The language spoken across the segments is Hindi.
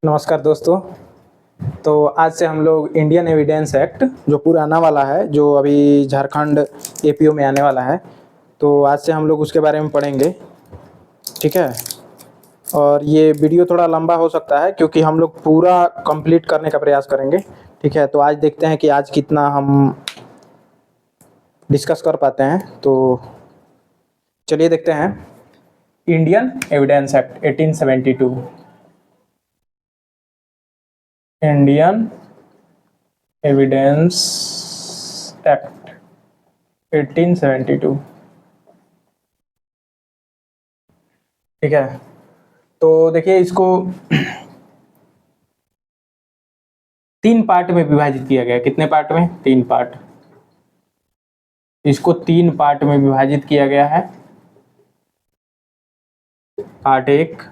नमस्कार दोस्तों। तो आज से हम लोग इंडियन एविडेंस एक्ट जो पुराना वाला है, जो अभी झारखंड एपीओ में आने वाला है, तो आज से हम लोग उसके बारे में पढ़ेंगे। ठीक है। और ये वीडियो थोड़ा लंबा हो सकता है क्योंकि हम लोग पूरा कंप्लीट करने का प्रयास करेंगे। ठीक है। तो आज देखते हैं कि आज कितना हम डिस्कस कर पाते हैं। तो चलिए देखते हैं। Indian evidence act 1872। Indian evidence act 1872। ठीक है। तो देखिए, इसको 3 पार्ट में विभाजित किया गया। कितने पार्ट में? 3 पार्ट। इसको 3 पार्ट में विभाजित किया गया है। पार्ट 1,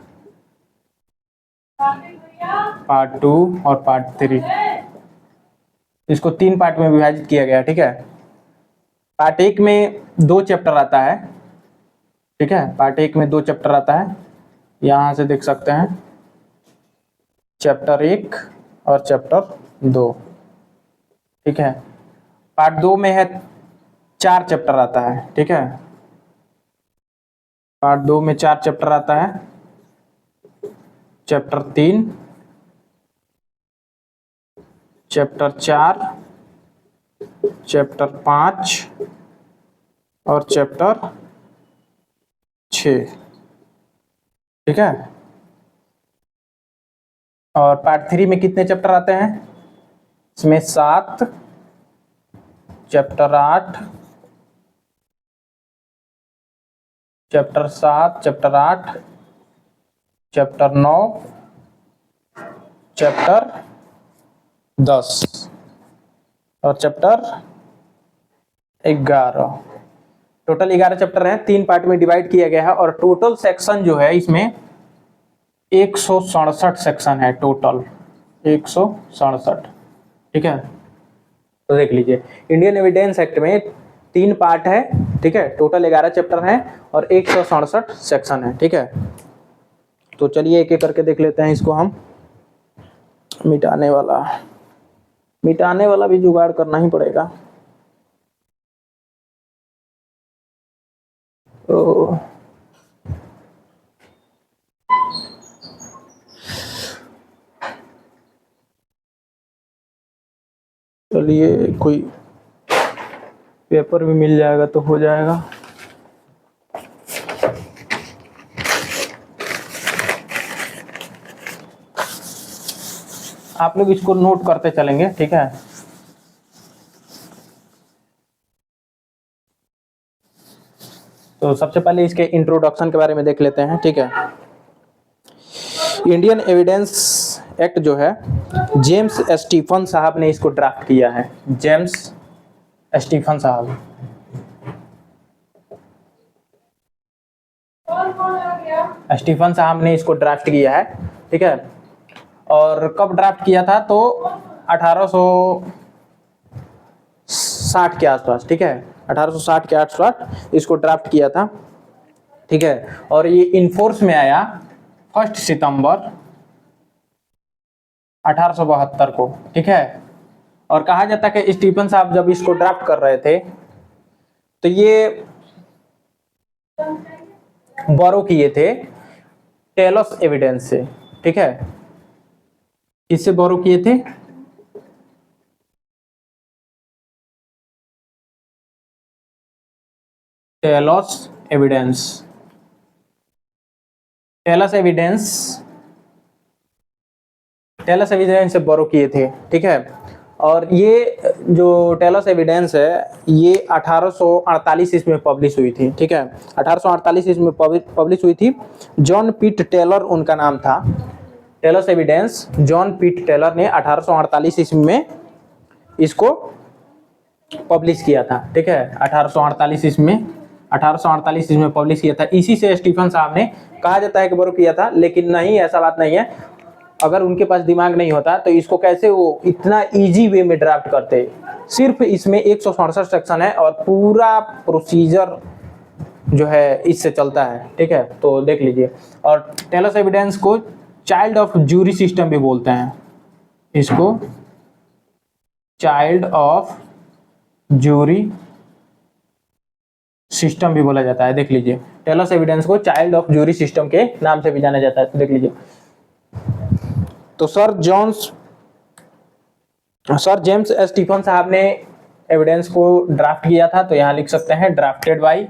पार्ट 2 और पार्ट 3। इसको 3 पार्ट में विभाजित किया गया। ठीक है। पार्ट 1 में 2 चैप्टर आता है। ठीक है। पार्ट 1 में 2 चैप्टर आता है, यहां से देख सकते हैं, चैप्टर 1 और चैप्टर 2। ठीक है। पार्ट 2 में है 4 चैप्टर आता है। ठीक है। पार्ट 2 में 4 चैप्टर आता है। चैप्टर 3, चैप्टर 4, चैप्टर 5 और चैप्टर 6। ठीक है। और पार्ट 3 में कितने चैप्टर आते हैं? इसमें 7, chapter 8, chapter 7, chapter 8, chapter 9, chapter 10 और चैप्टर 11। टोटल 11 चैप्टर हैं। 3 पार्ट में डिवाइड किया गया है और टोटल सेक्शन जो है इसमें 167 सेक्शन है। टोटल 167। ठीक है। तो देख लीजिए, इंडियन एविडेंस एक्ट में 3 पार्ट है। ठीक है। टोटल 11 चैप्टर हैं और 167 सेक्शन है। ठीक है। तो चलिए एक एक करके देख लेते हैं। इसको हम मिटाने वाला भी जुगाड़ करना ही पड़ेगा। तो चलिए, कोई पेपर भी मिल जाएगा तो हो जाएगा। आप लोग इसको नोट करते चलेंगे। ठीक है। तो सबसे पहले इसके इंट्रोडक्शन के बारे में देख लेते हैं। ठीक है। इंडियन एविडेंस एक्ट जो है, जेम्स स्टीफन साहब ने इसको ड्राफ्ट किया है। जेम्स स्टीफन साहब। स्टीफन साहब ने इसको ड्राफ्ट किया है। ठीक है। और कब ड्राफ्ट किया था? तो 1860 के आसपास। ठीक है। 1860 के आसपास इसको ड्राफ्ट किया था। ठीक है। और ये इनफोर्स में आया 1 सितंबर 1872 को। ठीक है। और कहा जाता है कि स्टीफन साहब जब इसको ड्राफ्ट कर रहे थे तो ये बोरो किए थे टेलस एविडेंस से। ठीक है। किससे बोरो किए थे? Tells evidence. टेलस एविडेंस से बोरो किए थे। ठीक है। और ये जो टेलस एविडेंस है ये 1848 ईस्वी में पब्लिश हुई थी। ठीक है। 1848 ईस्वी में पब्लिश हुई थी। जॉन पीट टेलर उनका नाम था। टेलस एविडेंस जॉन पीट टेलर ने 1848 ईस्वी में इसको पब्लिश किया था। ठीक है। 1848 ईस्वी में पब्लिश किया था। इसी से स्टीफन साहब ने, कहा जाता है कि बोरो किया था, लेकिन नहीं, ऐसा बात नहीं है। अगर उनके पास दिमाग नहीं होता तो इसको कैसे वो इतना इजी वे में ड्राफ्ट करते। सिर्फ इसमें 167 सेक्शन है और पूरा प्रोसीजर जो है इससे चलता है। ठीक है। तो देख लीजिए। और टेलस एविडेंस को चाइल्ड ऑफ जूरी सिस्टम भी बोलते हैं इसको, चाइल्ड ऑफ जूरी सिस्टम भी बोला जाता है। देख लीजिए, टेलर्स एविडेंस को चाइल्ड ऑफ जूरी सिस्टम के नाम से भी जाना जाता है। तो देख लीजिए, तो सर जेम्स स्टीफन साहब ने एविडेंस को ड्राफ्ट किया था, तो यहां लिख सकते हैं ड्राफ्टेड बाय,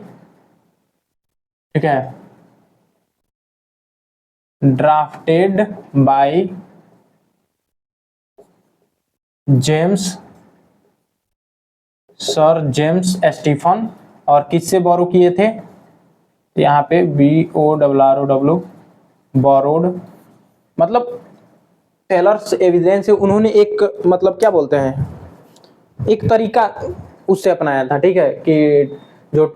ठीक है, drafted by sir James Stephen. और किससे बोरो किए थे, यहाँ पे BORROW, बोरोड, मतलब टेलर्स एविडेंस से उन्होंने एक, मतलब क्या बोलते हैं, एक तरीका उससे अपनाया था, ठीक है, कि जो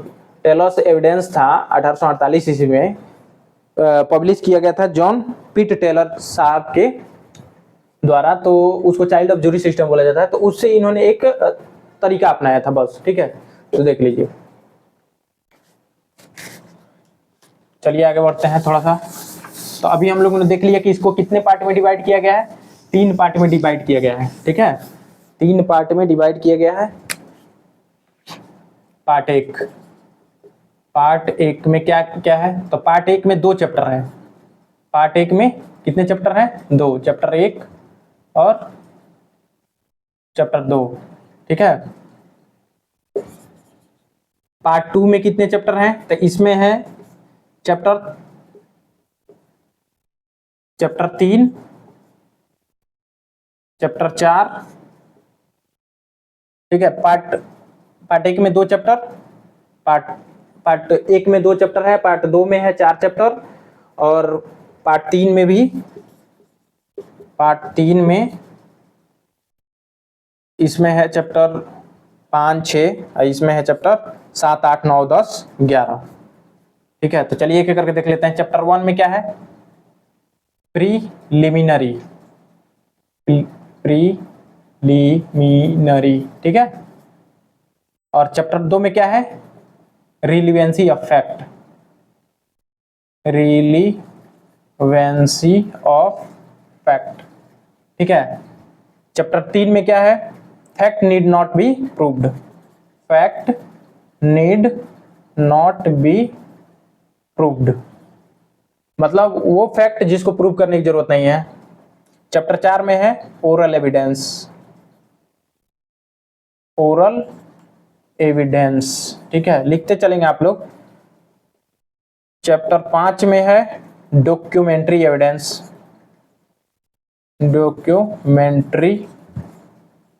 टेलर्स एविडेंस था 1848 ईस्वी में पब्लिश किया गया था जॉन पिट टेलर साहब के द्वारा, तो उसको चाइल्ड ऑफ जूरी सिस्टम बोला जाता है। तो उससे इन्होंने एक तरीका अपनाया था बस, ठीक है। तो देख लीजिए, चलिए आगे बढ़ते हैं थोड़ा सा। तो अभी हम लोगों ने देख लिया कि इसको कितने पार्ट में डिवाइड किया गया है, 3 पार्ट में डिवाइड किया गया है, ठीक है, 3 पार्ट में डिवाइड किया गया है। पार्ट एक में क्या क्या है, तो पार्ट 1 में 2 चैप्टर है। पार्ट 1 में कितने चैप्टर हैं, 2, चैप्टर 1 और चैप्टर 2, ठीक है। पार्ट 2 में कितने चैप्टर हैं, तो इसमें है चैप्टर 3, चैप्टर 4, ठीक है। पार्ट 1 में 2 चैप्टर, पार्ट 1 में 2 चैप्टर है, पार्ट 2 में है 4 चैप्टर, और पार्ट 3 में भी, पार्ट 3 में इसमें है चैप्टर 5, 6, इसमें है चैप्टर 7, 8, 9, 10, 11, ठीक है। तो चलिए एक एक करके देख लेते हैं। चैप्टर 1 में क्या है, प्रीलिमिनरी, ठीक है। और चैप्टर 2 में क्या है, रिलीवेंसी ऑफ फैक्ट, ठीक है। चैप्टर 3 में क्या है, fact need not be proved, मतलब वो फैक्ट जिसको प्रूव करने की जरूरत नहीं है। चैप्टर 4 में है ओरल एविडेंस, ठीक है, लिखते चलेंगे आप लोग। चैप्टर 5 में है डॉक्यूमेंट्री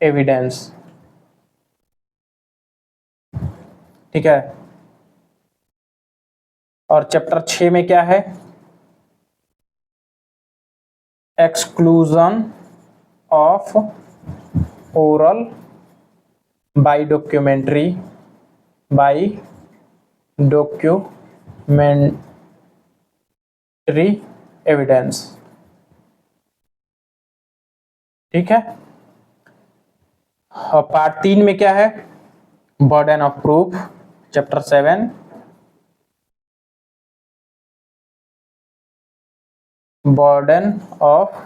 एविडेंस, ठीक है। और चैप्टर 6 में क्या है, exclusion of oral by documentary evidence, ठीक है। और पार्ट 3 में क्या है, burden of proof, chapter 7, burden of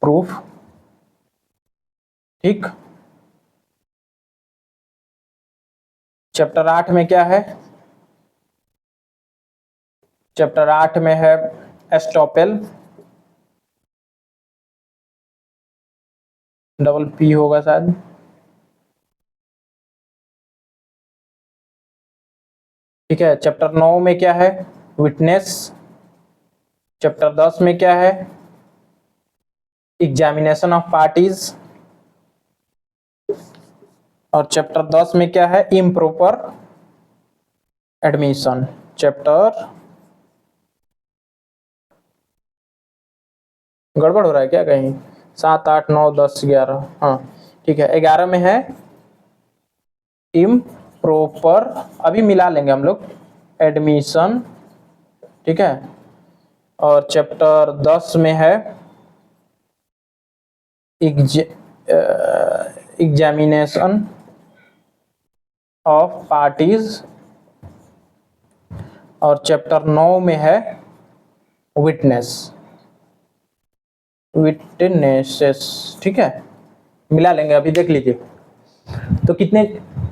proof, ठीक। चैप्टर 8 में क्या है, चैप्टर 8 में है एस्टॉपेल, डबल पी होगा शायद, ठीक है। चैप्टर 9 में क्या है, विटनेस। चैप्टर 10 में क्या है, एग्जामिनेशन ऑफ पार्टीज। और चैप्टर 10 में क्या है, इम्प्रॉपर एडमिशन। चैप्टर, गड़बड़ हो रहा है क्या कहीं, 7, 8, 9, 10, 11, हाँ ठीक है। 11 में है इम्प्रॉपर, अभी मिला लेंगे हम लोग, एडमिशन, ठीक है। और चैप्टर 10 में है एग्जामिनेशन ऑफ पार्टीज। और चैप्टर 9 में है विटनेस, विटनेसेस, ठीक है, मिला लेंगे, अभी देख लीजिए। तो कितने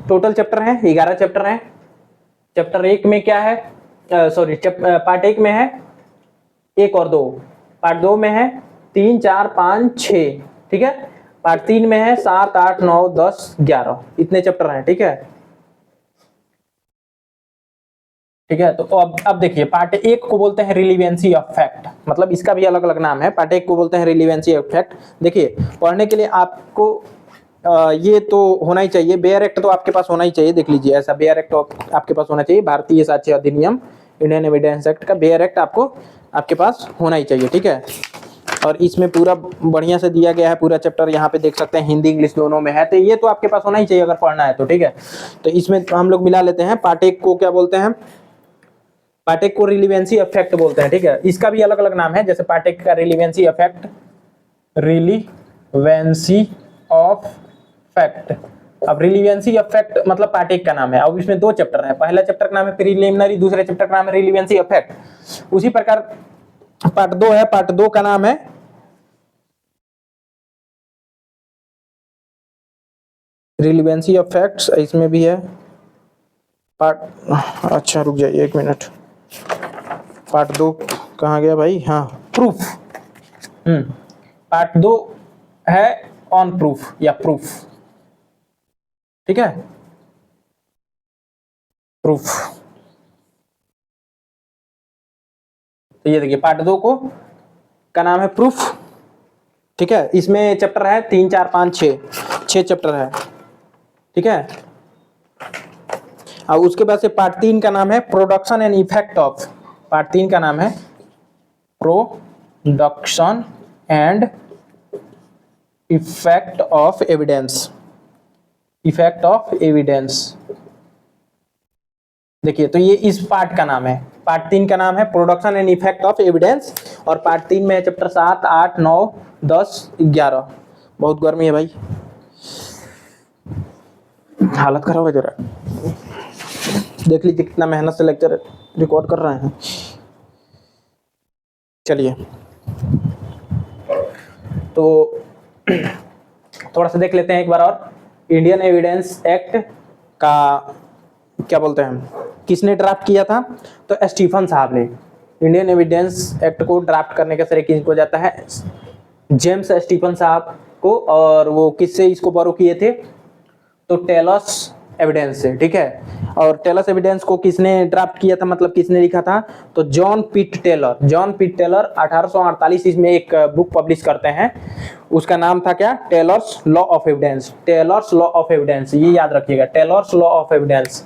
टोटल चैप्टर हैं? 11 चैप्टर हैं। चैप्टर 1 में क्या है, सॉरी पार्ट 1 में है 1 और 2, पार्ट 2 में है 3 4 5 6, ठीक है, पार्ट 3 में है 7 8 9 10 11, इतने चैप्टर हैं, ठीक है। ठीक है, तो अब देखिए, पार्ट 1 को बोलते हैं रिलीवेंसी ऑफ फैक्ट, मतलब इसका भी अलग अलग नाम है। पार्ट 1 को बोलते हैं रिलीवेंसी ऑफ फैक्ट। देखिए, पढ़ने के लिए आपको ये तो होना ही चाहिए, बेयर एक्ट तो आपके पास होना ही चाहिए। देख लीजिए, ऐसा बेयर एक्ट आपके पास होना चाहिए, भारतीय साक्ष्य अधिनियम, इंडियन एविडेंस एक्ट का बेयर एक्ट आपके पास होना ही चाहिए, ठीक है। और इसमें पूरा बढ़िया से दिया गया है, पूरा चैप्टर यहाँ पे देख सकते हैं, हिंदी इंग्लिश दोनों में है, तो ये तो आपके पास होना ही चाहिए अगर पढ़ना है तो, ठीक है। तो इसमें हम लोग मिला लेते हैं। पार्ट 1 को क्या बोलते हैं? पार्ट 1 को रिलीवेंसी इफेक्ट बोलते हैं, ठीक है। इसका भी अलग अलग नाम है, जैसे पार्ट 1 का relevancy effect, relevancy of fact. अब रिलीवेंसी इफेक्ट मतलब पार्ट 1 का नाम है। अब इसमें 2 चैप्टर है, पहला चैप्टर का नाम है प्रीलिमिनरी, दूसरे चैप्टर का नाम है रिलीवेंसी इफेक्ट। उसी प्रकार पार्ट 2 है, पार्ट 2 का नाम है रिलीवेंसी ऑफ फैक्ट्स, इसमें भी है पार्ट, अच्छा रुक जाइए 1 मिनट, पार्ट 2 कहाँ गया भाई? हाँ, प्रूफ। पार्ट 2 है ऑन प्रूफ या प्रूफ, ठीक है, प्रूफ। तो ये देखिए, पार्ट 2 का नाम है प्रूफ, ठीक है। इसमें चैप्टर है 3 4 5 6 चैप्टर है, ठीक है। और उसके बाद से पार्ट 3 का नाम है production and effect of, part 3 का नाम है production and effect of evidence, effect of evidence. देखिए, तो ये इस पार्ट का नाम है। पार्ट 3 का नाम है production and effect of evidence, और पार्ट 3 में है चैप्टर 7 8 9 10 11। बहुत गर्मी है भाई, हालत खराब है जरा। देख लीजिए कितना मेहनत से लेक्चर रिकॉर्ड कर रहे हैं। चलिए, तो थोड़ा सा देख लेते हैं एक बार और। इंडियन एविडेंस एक्ट का क्या बोलते हैं, किसने ड्राफ्ट किया था? तो स्टीफन साहब ने। इंडियन एविडेंस एक्ट को ड्राफ्ट करने का श्रेय किसको जाता है? जेम्स स्टीफन साहब को। और वो किससे इसको बोरो किए थे? तो टेलर्स एविडेंस से, ठीक है। और टेलर्स एविडेंस को किसने ड्राफ्ट किया था, मतलब किसने लिखा था? तो जॉन पिट टेलर। जॉन पिट टेलर 1848 इसमें एक बुक पब्लिश करते हैं, उसका नाम था क्या? Taylor's law of evidence. Taylor's law of evidence, ये याद रखिएगा, Taylor's law of evidence,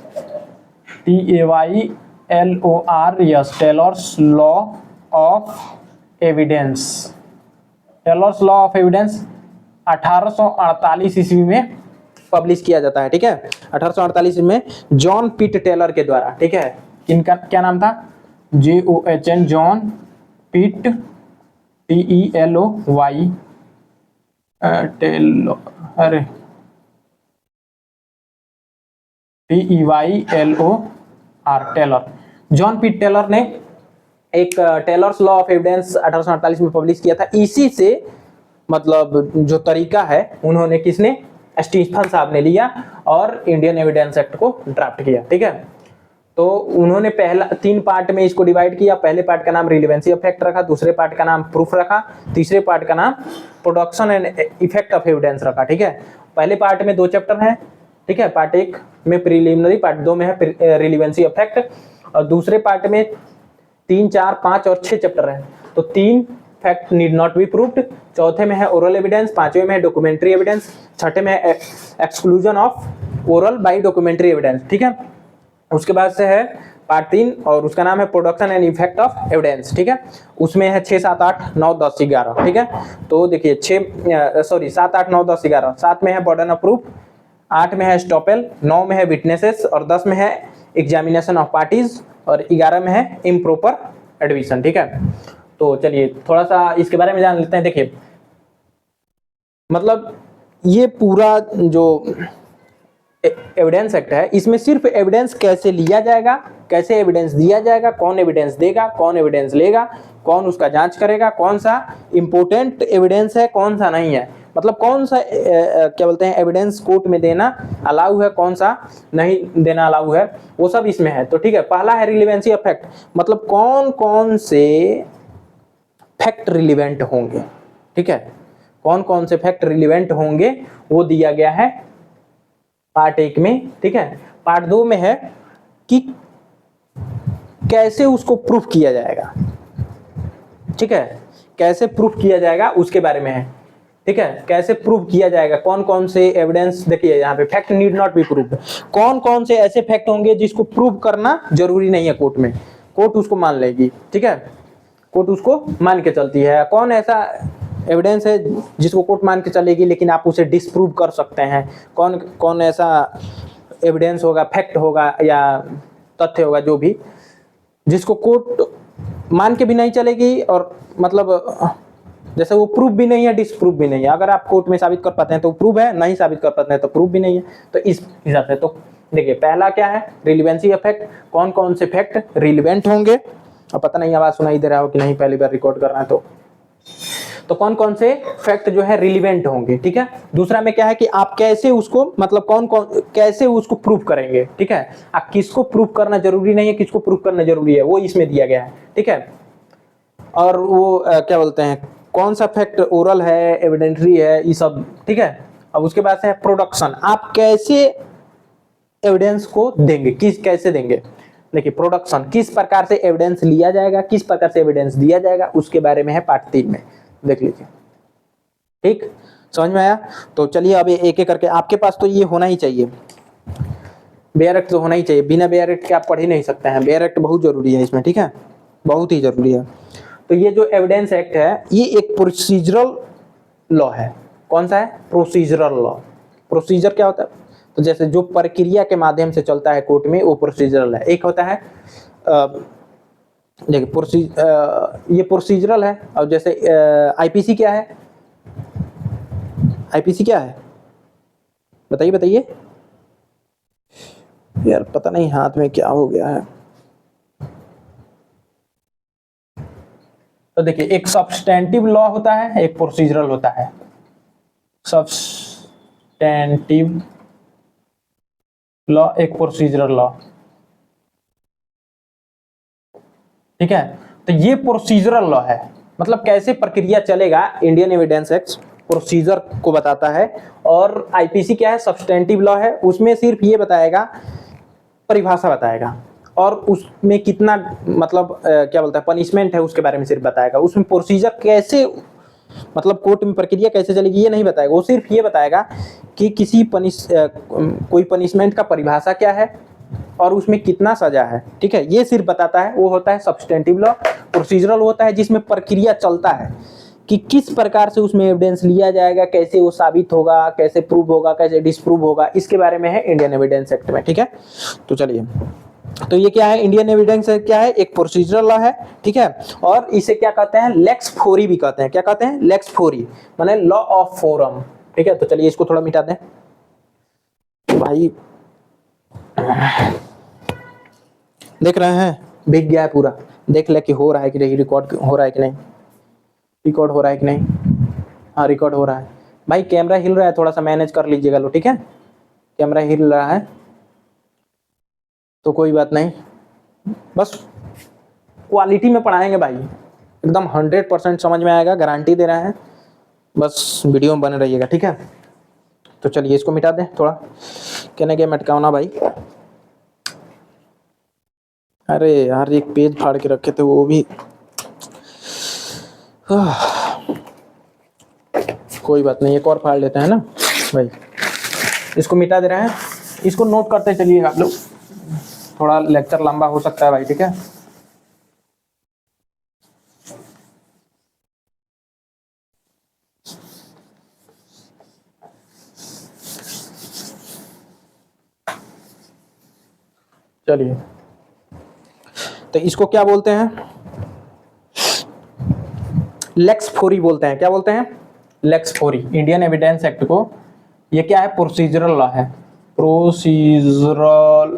TAYLOR, yes, Taylor's law of evidence. Taylor's law of evidence 1848 ईस्वी में पब्लिश किया जाता है, ठीक है। 1848 में जॉन पिट टेलर के द्वारा, ठीक है। इनका क्या नाम था? JOHN, जॉन पिट, TELOY, टेलर, अरे TEYLOR, टेलर। जॉन पिट टेलर ने एक टेलर्स लॉ ऑफ एविडेंस 1848 में पब्लिश किया था। इसी से मतलब जो तरीका है, उन्होंने किसने? स्टीफन साहब ने लिया और इंडियन एविडेंस एक्ट को ड्राफ्ट किया, ठीक है। तो उन्होंने पहला 3 पार्ट में इसको डिवाइड किया। पहले पार्ट का नाम रिलेवेंसी इफेक्ट रखा, दूसरे पार्ट का नाम प्रूफ रखा, तीसरे पार्ट का नाम production and effect of evidence रखा, ठीक है। पहले पार्ट में 2 चैप्टर हैं, ठीक है। पार्ट 1 में प्रीलिमिनरी, पार्ट 2 में है रिलेवेंसी इफेक्ट, और दूसरे पार्ट में 3 4 5 और 6 चैप्टर हैं। तो 3 fact need not be proved, चौथे में है ओरल एविडेंस, 5वें में है डॉक्यूमेंट्री एविडेंस, 6ठे में है exclusion of oral by documentary evidence, ठीक है। उसके बाद से है पार्ट 3 और उसका नाम है production and effect of evidence, ठीक है। उसमें है 6 7 8 9 10 11, ठीक है। तो देखिए 7 8 9 10 11, 7 में है बर्डन ऑफ प्रूफ, 8 में है स्टॉपेल, 9 में है विटनेसेस, और 10 में है एग्जामिनेशन ऑफ पार्टीज, और 11 में है इम्प्रॉपर एडमिशन, ठीक है। तो चलिए थोड़ा सा इसके बारे में जान लेते हैं। देखिए, मतलब ये पूरा जो एविडेंस एक्ट है, इसमें सिर्फ एविडेंस कैसे लिया जाएगा, कैसे एविडेंस दिया जाएगा, कौन एविडेंस देगा, कौन एविडेंस लेगा, कौन उसका जांच करेगा, कौन सा इंपॉर्टेंट एविडेंस है, कौन सा नहीं है, मतलब कौन सा क्या बोलते हैं एविडेंस कोर्ट में देना अलाउ है, कौन सा नहीं देना अलाउ है, वो सब इसमें है। तो ठीक है, पहला है रिलेवेंसी ऑफ फैक्ट, मतलब कौन कौन से फैक्ट रिलेवेंट होंगे। ठीक है, कौन कौन से फैक्ट रिलेवेंट होंगे वो दिया गया है पार्ट 1 में। ठीक है, पार्ट 2 में है कि कैसे उसको प्रूफ किया जाएगा। ठीक है, कैसे प्रूफ किया जाएगा उसके बारे में है। ठीक है, कैसे प्रूफ किया जाएगा, कौन कौन से एविडेंस, देखिए यहाँ पे fact need not be proved, कौन कौन से ऐसे फैक्ट होंगे जिसको प्रूव करना जरूरी नहीं है कोर्ट में, कोर्ट उसको मान लेगी। ठीक है, कोर्ट उसको मान के चलती है। कौन ऐसा एविडेंस है जिसको कोर्ट मान के चलेगी लेकिन आप उसे डिसप्रूव कर सकते हैं, कौन कौन ऐसा एविडेंस होगा, फैक्ट होगा या तथ्य होगा जो भी, जिसको कोर्ट मान के भी नहीं चलेगी और मतलब जैसे वो प्रूफ भी नहीं है, डिसप्रूफ भी नहीं है। अगर आप कोर्ट में साबित कर पाते हैं तो प्रूफ है, नहीं साबित कर पाते हैं तो प्रूफ भी नहीं है। तो इस हिसाब से तो देखिए पहला क्या है, रिलेवेंसी ऑफ फैक्ट, कौन कौन से फैक्ट रिलेवेंट होंगे। अब पता नहीं आवाज सुनाई दे रहा हो कि नहीं, पहली बार रिकॉर्ड कर रहा है तो कौन कौन से फैक्ट जो है रिलेवेंट होंगे। ठीक है, दूसरा में क्या है कि आप कैसे उसको मतलब कौन कौन कैसे उसको प्रूफ करेंगे। ठीक है, आप किसको प्रूफ करना जरूरी नहीं है, किसको प्रूफ करना जरूरी है, वो इसमें दिया गया है। ठीक है, और वो क्या बोलते हैं, कौन सा फैक्ट ओरल है, एविडेंटरी है, ये सब। ठीक है, अब उसके बाद है प्रोडक्शन, आप कैसे एविडेंस को देंगे, किस कैसे देंगे। देखिए प्रोडक्शन, किस प्रकार से एविडेंस लिया जाएगा, किस प्रकार से एविडेंस दिया जाएगा, उसके बारे में है पार्ट 3 में, देख लीजिए। ठीक, समझ में आया। तो चलिए अब एक एक करके, आपके पास तो ये होना ही चाहिए, बेयर एक्ट तो होना ही चाहिए, बिना बेयर एक्ट के आप पढ़ ही नहीं सकते हैं। बेयर एक्ट बहुत जरूरी है इसमें। ठीक है, बहुत ही जरूरी है। तो ये जो एविडेंस एक्ट है ये एक प्रोसीजरल लॉ है। कौन सा है, प्रोसीजरल लॉ। प्रोसीजर क्या होता है, तो जैसे जो प्रक्रिया के माध्यम से चलता है कोर्ट में वो प्रोसीजरल है। एक होता है देखिए ये प्रोसीजरल है। और जैसे आईपीसी क्या है, आईपीसी क्या है बताइए बताइए यार, पता नहीं हाथ में क्या हो गया है। तो देखिए एक सब्सटेंटिव लॉ होता है, एक प्रोसीजरल होता है। सब्सटेंटिव लॉ, एक प्रोसीजरल लॉ। ठीक है, तो ये प्रोसीजरल लॉ है, मतलब कैसे प्रक्रिया चलेगा। इंडियन एविडेंस एक्ट प्रोसीजर को बताता है। और आईपीसी क्या है, सब्सटेंटिव लॉ है, उसमें सिर्फ ये बताएगा, परिभाषा बताएगा और उसमें कितना मतलब क्या बोलता है पनिशमेंट है उसके बारे में सिर्फ बताएगा। उसमें प्रोसीजर कैसे मतलब कोर्ट में प्रक्रिया कैसे चलेगी ये नहीं बताएगा, वो सिर्फ ये बताएगा कि किसी कोई पनिशमेंट का परिभाषा क्या है और उसमें कितना सजा है। ठीक है, ये सिर्फ बताता है, वो होता है सब्सटेंटिव लॉ। प्रोसीजरल होता है जिसमें प्रक्रिया चलता है कि किस प्रकार से उसमें एविडेंस लिया जाएगा, कैसे वो साबित होगा, कैसे प्रूव होगा, कैसे डिसप्रूव होगा, इसके बारे में है इंडियन एविडेंस एक्ट में। ठीक है, तो चलिए, तो ये क्या है, इंडियन एविडेंस एक्ट क्या है, एक प्रोसीजरल लॉ है। ठीक है, और इसे क्या कहते हैं, लेक्स फोरी भी कहते हैं। क्या कहते हैं, लेक्स फोरी माने लॉ ऑफ फोरम। ठीक है, तो चलिए इसको थोड़ा मिटा दें भाई, देख रहे हैं भीग गया है पूरा। देख ले कि हो रहा है कि नहीं, रिकॉर्ड हो रहा है कि नहीं, रिकॉर्ड हो रहा है कि नहीं। हाँ रिकॉर्ड हो रहा है भाई। कैमरा हिल रहा है, थोड़ा सा मैनेज कर लीजिएगा लो। ठीक है, कैमरा हिल रहा है तो कोई बात नहीं, बस क्वालिटी में पढ़ाएंगे भाई, एकदम 100% समझ में आएगा, गारंटी दे रहे हैं। बस वीडियो में बने रहिएगा। ठीक है, तो चलिए इसको मिटा दें थोड़ा, कहने के मटकाना भाई। अरे यार एक पेज फाड़ के रखे थे वो भी, कोई बात नहीं, एक और फाड़ लेते हैं ना भाई। इसको मिटा दे रहे हैं, इसको नोट करते चलिए आप लोग, थोड़ा लेक्चर लंबा हो सकता है भाई। ठीक है, चलिए, तो इसको क्या बोलते हैं, लेक्स फोरी बोलते हैं। क्या बोलते हैं, लेक्स फोरी। इंडियन एविडेंस एक्ट को, ये क्या है, प्रोसीजरल लॉ है। प्रोसीजरल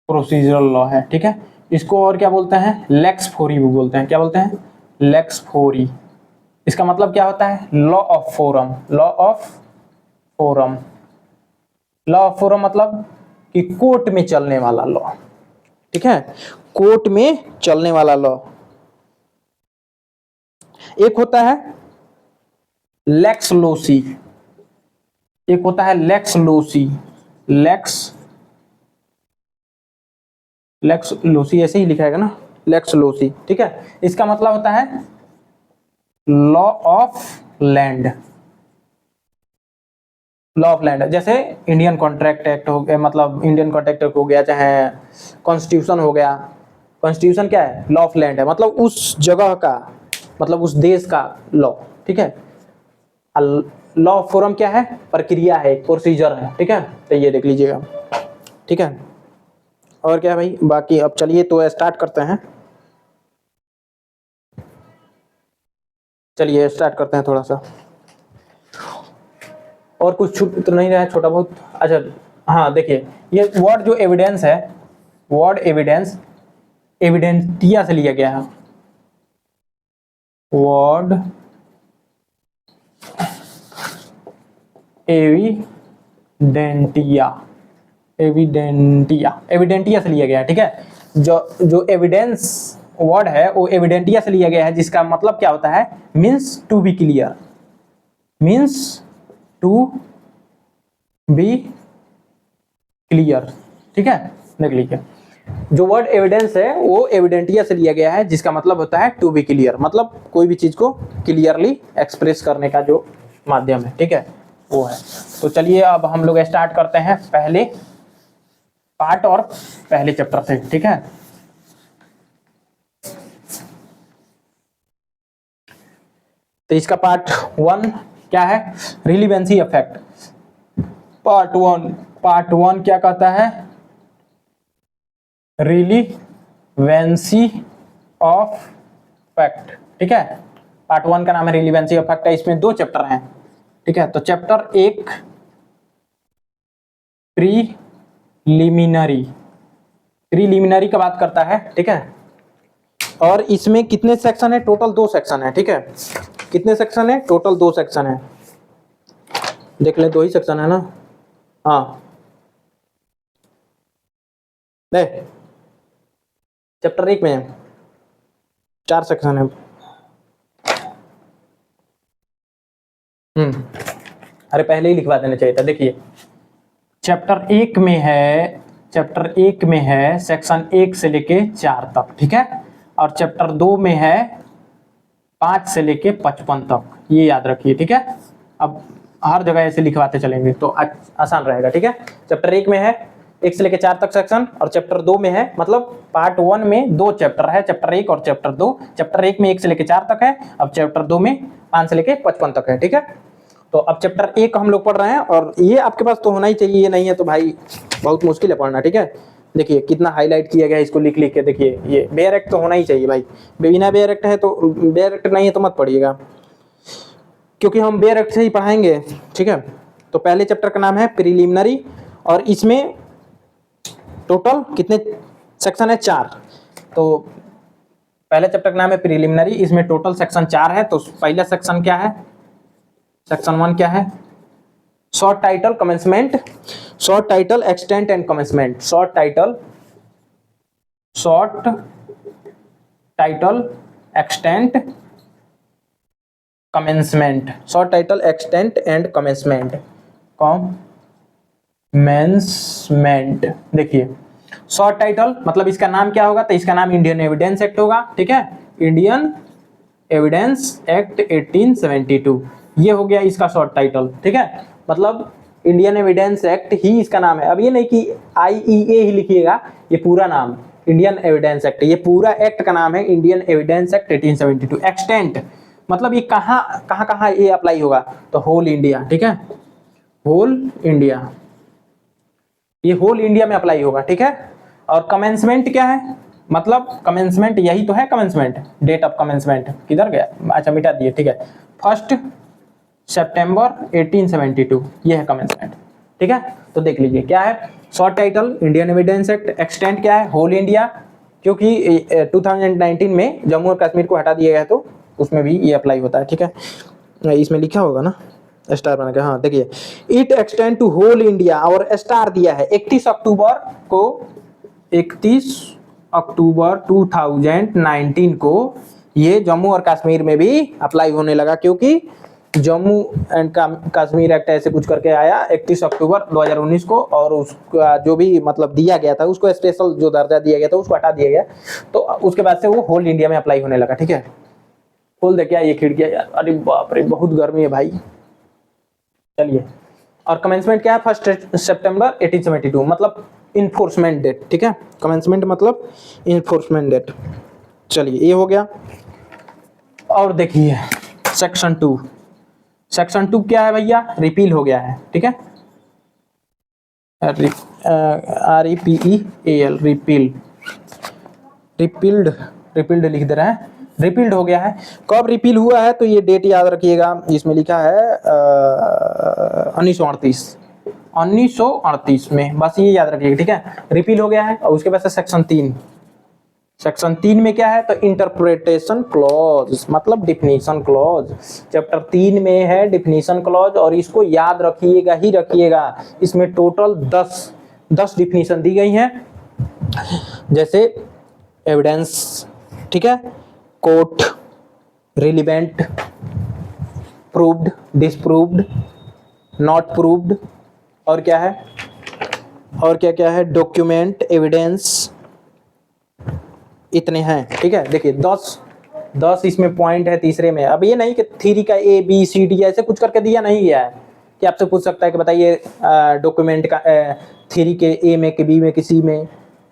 प्रोसीजरल लॉ है, ठीक है। इसको और क्या बोलते हैं, लेक्स फोरी भी बोलते हैं। क्या बोलते हैं, लेक्स फोरी। इसका मतलब क्या होता है, law of forum. Law of forum, law of forum मतलब कि कोर्ट में चलने वाला लॉ, ठीक है, कोर्ट में चलने वाला लॉ। एक होता है लेक्स लोसी, एक होता है लेक्स लोसी। लेक्स लोसी ऐसे ही लिखा है ना, लेक्स लोसी, ठीक है। इसका मतलब होता है law of land. Law of land, जैसे इंडियन कॉन्ट्रैक्ट एक्ट हो गया, मतलब इंडियन कॉन्ट्रैक्ट एक्ट हो गया, चाहे कॉन्स्टिट्यूशन हो गया। कॉन्स्टिट्यूशन क्या है, लॉ ऑफ लैंड है, मतलब उस जगह का, मतलब उस देश का लॉ, ठीक है। लॉ ऑफ फोरम क्या है, प्रक्रिया है, प्रोसीजर है, ठीक है। तो ये देख लीजिएगा, ठीक है। और क्या है भाई बाकी, अब चलिए तो स्टार्ट करते हैं। चलिए स्टार्ट करते हैं थोड़ा सा, और कुछ छूट तो नहीं रहा है, छोटा बहुत। अच्छा हाँ देखिए, ये वर्ड जो एविडेंस है, वर्ड एविडेंस एविडेंटिया से लिया गया है। वर्ड एविडेंटिया, एविडेंटिया से लिया गया है, ठीक है। जो एविडेंस वर्ड है वो एविडेंटिया से लिया गया है, जिसका मतलब क्या होता है, means to be clear, means to be clear, ठीक है। देख लीजिए, जो वर्ड एविडेंस है वो एविडेंटिया से लिया गया है, जिसका मतलब होता है टू बी क्लियर, मतलब कोई भी चीज को क्लियरली एक्सप्रेस करने का जो माध्यम है, ठीक है, वो है। तो चलिए अब हम लोग स्टार्ट करते हैं पहले पार्ट और पहले चैप्टर से, ठीक है। तो इसका पार्ट 1 क्या है, रिलीवेंसी इफेक्ट। पार्ट वन क्या कहता है, रिलीवेंसी ऑफ फैक्ट, ठीक है। पार्ट 1 का नाम है रिलीवेंसी ऑफ फैक्ट है, इसमें 2 चैप्टर हैं, ठीक है। तो चैप्टर 1 प्रीलिमिनरी का बात करता है, ठीक है। और इसमें कितने सेक्शन है, टोटल 2 सेक्शन है, ठीक है। कितने सेक्शन है, टोटल 2 सेक्शन है, देख ले 2 ही सेक्शन है ना, हाँ देख, चैप्टर 1 में 4 सेक्शन है। अरे पहले ही लिखवा देना चाहिए था। देखिए चैप्टर 1 में है सेक्शन 1 से लेके 4 तक, ठीक है। और चैप्टर 2 में है 5 से लेके 55 तक, ये याद रखिए, ठीक है। अब हर जगह ऐसे लिखवाते चलेंगे तो आसान रहेगा, ठीक है। चैप्टर 1 में है 1 से लेके 4 तक सेक्शन, और चैप्टर 2 में है, मतलब पार्ट 1 में 2 चैप्टर है, चैप्टर 1 और चैप्टर 2। चैप्टर 1 में 1 से लेके 4 तक है, अब चैप्टर 2 में 5 से लेके 55 तक है, ठीक है। तो अब चैप्टर 1 हम लोग पढ़ रहे हैं, और ये आपके पास तो होना ही चाहिए, ये नहीं है तो भाई बहुत मुश्किल है पढ़ना, ठीक है। देखिए कितना हाईलाइट किया गया है इसको लिख लिख के, देखिए ये बेयर एक्ट तो होना ही चाहिए भाई, बिना बेयर एक्ट है तो, बेयर एक्ट नहीं है तो मत पढ़िएगा, क्योंकि हम बेयर एक्ट से ही पढ़ाएंगे, ठीक है। तो पहले चैप्टर का नाम है प्रीलिमिनरी, और इसमें टोटल कितने सेक्शन है, 4। तो पहले चैप्टर का नाम है प्रीलिमिनरी, इसमें टोटल सेक्शन 4 है। तो पहला सेक्शन क्या है, सेक्शन 1 क्या है, short title commencement, short title extent and commencement, short title extent commencement, short title extent and commencement, commencement. देखिए शॉर्ट टाइटल मतलब इसका नाम क्या होगा, तो इसका नाम इंडियन एविडेंस एक्ट होगा, ठीक है। इंडियन एविडेंस एक्ट 1872, ये हो गया इसका शॉर्ट टाइटल, ठीक है। मतलब इंडियन एविडेंस एक्ट ही इसका नाम है। अब ये नहीं कि IEA ही लिखिएगा, ये पूरा नाम इंडियन एविडेंस एक्ट, ये पूरा एक्ट का नाम है इंडियन एविडेंस एक्ट 1872। एक्सटेंट मतलब ये कहाँ ये अप्लाई होगा, तो होल इंडिया, ठीक है, होल इंडिया, ये होल इंडिया में अप्लाई होगा, ठीक है। और कमेंसमेंट क्या है, मतलब कमेंसमेंट यही तो है, कमेंसमेंट डेट ऑफ कमेंसमेंट किधर गया, अच्छा मिटा दिए, ठीक है। फर्स्ट सितंबर 1872, ये है कमेंसमेंट। ठीक है, तो देख लीजिए क्या है short title, Indian evidence act. Extent क्या है, होल इंडिया, क्योंकि 2019 में जम्मू और कश्मीर को हटा दिया गया तो उसमें भी ये अप्लाई होता है। ठीक है, इसमें लिखा होगा ना स्टार बना के, हाँ देखिए, it extend to whole India, और स्टार दिया है 31 अक्टूबर को, 31 अक्टूबर 2019 को ये जम्मू और कश्मीर में भी अप्लाई होने लगा, क्योंकि जम्मू एंड कश्मीर एक्ट ऐसे कुछ करके आया 31 अक्टूबर 2019 को, और उसका जो भी मतलब दिया गया था उसको स्पेशल जो दर्जा दिया गया था उसको हटा दिया गया, तो उसके बाद से वो होल इंडिया में अप्लाई होने लगा। ठीक है, खोल दे क्या ये खिड़कियां यार, अरे बाप रे बहुत गर्मी है भाई। चलिए, और कमेंसमेंट क्या है, 1 सितंबर 1872, मतलब इन्फोर्समेंट डेट। ठीक है, कमेंसमेंट मतलब इन्फोर्समेंट डेट। चलिए ये हो गया, और देखिए सेक्शन 2, सेक्शन 2 क्या है भैया, रिपील हो गया है। ठीक है, REPEAL, रिपील, रिपील्ड, रिपील्ड लिख दे रहे हैं, रिपील्ड हो गया है। कब रिपील हुआ है, तो ये डेट याद रखिएगा, इसमें लिखा है 1938 में, बस ये याद रखिएगा। ठीक है, रिपील हो गया है। और उसके बाद से सेक्शन 3, सेक्शन 3 में क्या है, तो इंटरप्रिटेशन क्लॉज, मतलब डिफिनीशन क्लॉज। चैप्टर 3 में है डिफिनीशन क्लॉज, और इसको याद रखिएगा ही रखिएगा। इसमें टोटल 10 डिफिनीशन दी गई हैं, जैसे एविडेंस, ठीक है, court, relevant, proved, disproved, not proved, और क्या है, और क्या क्या है, डॉक्यूमेंट, एविडेंस, इतने हैं। ठीक है, देखिए 10 इसमें पॉइंट है तीसरे में। अब ये नहीं कि थ्योरी का ABCD ऐसे कुछ करके दिया नहीं गया है कि आपसे पूछ सकता है कि बताइए डॉक्यूमेंट का थ्योरी के A में, कि B में, कि C में,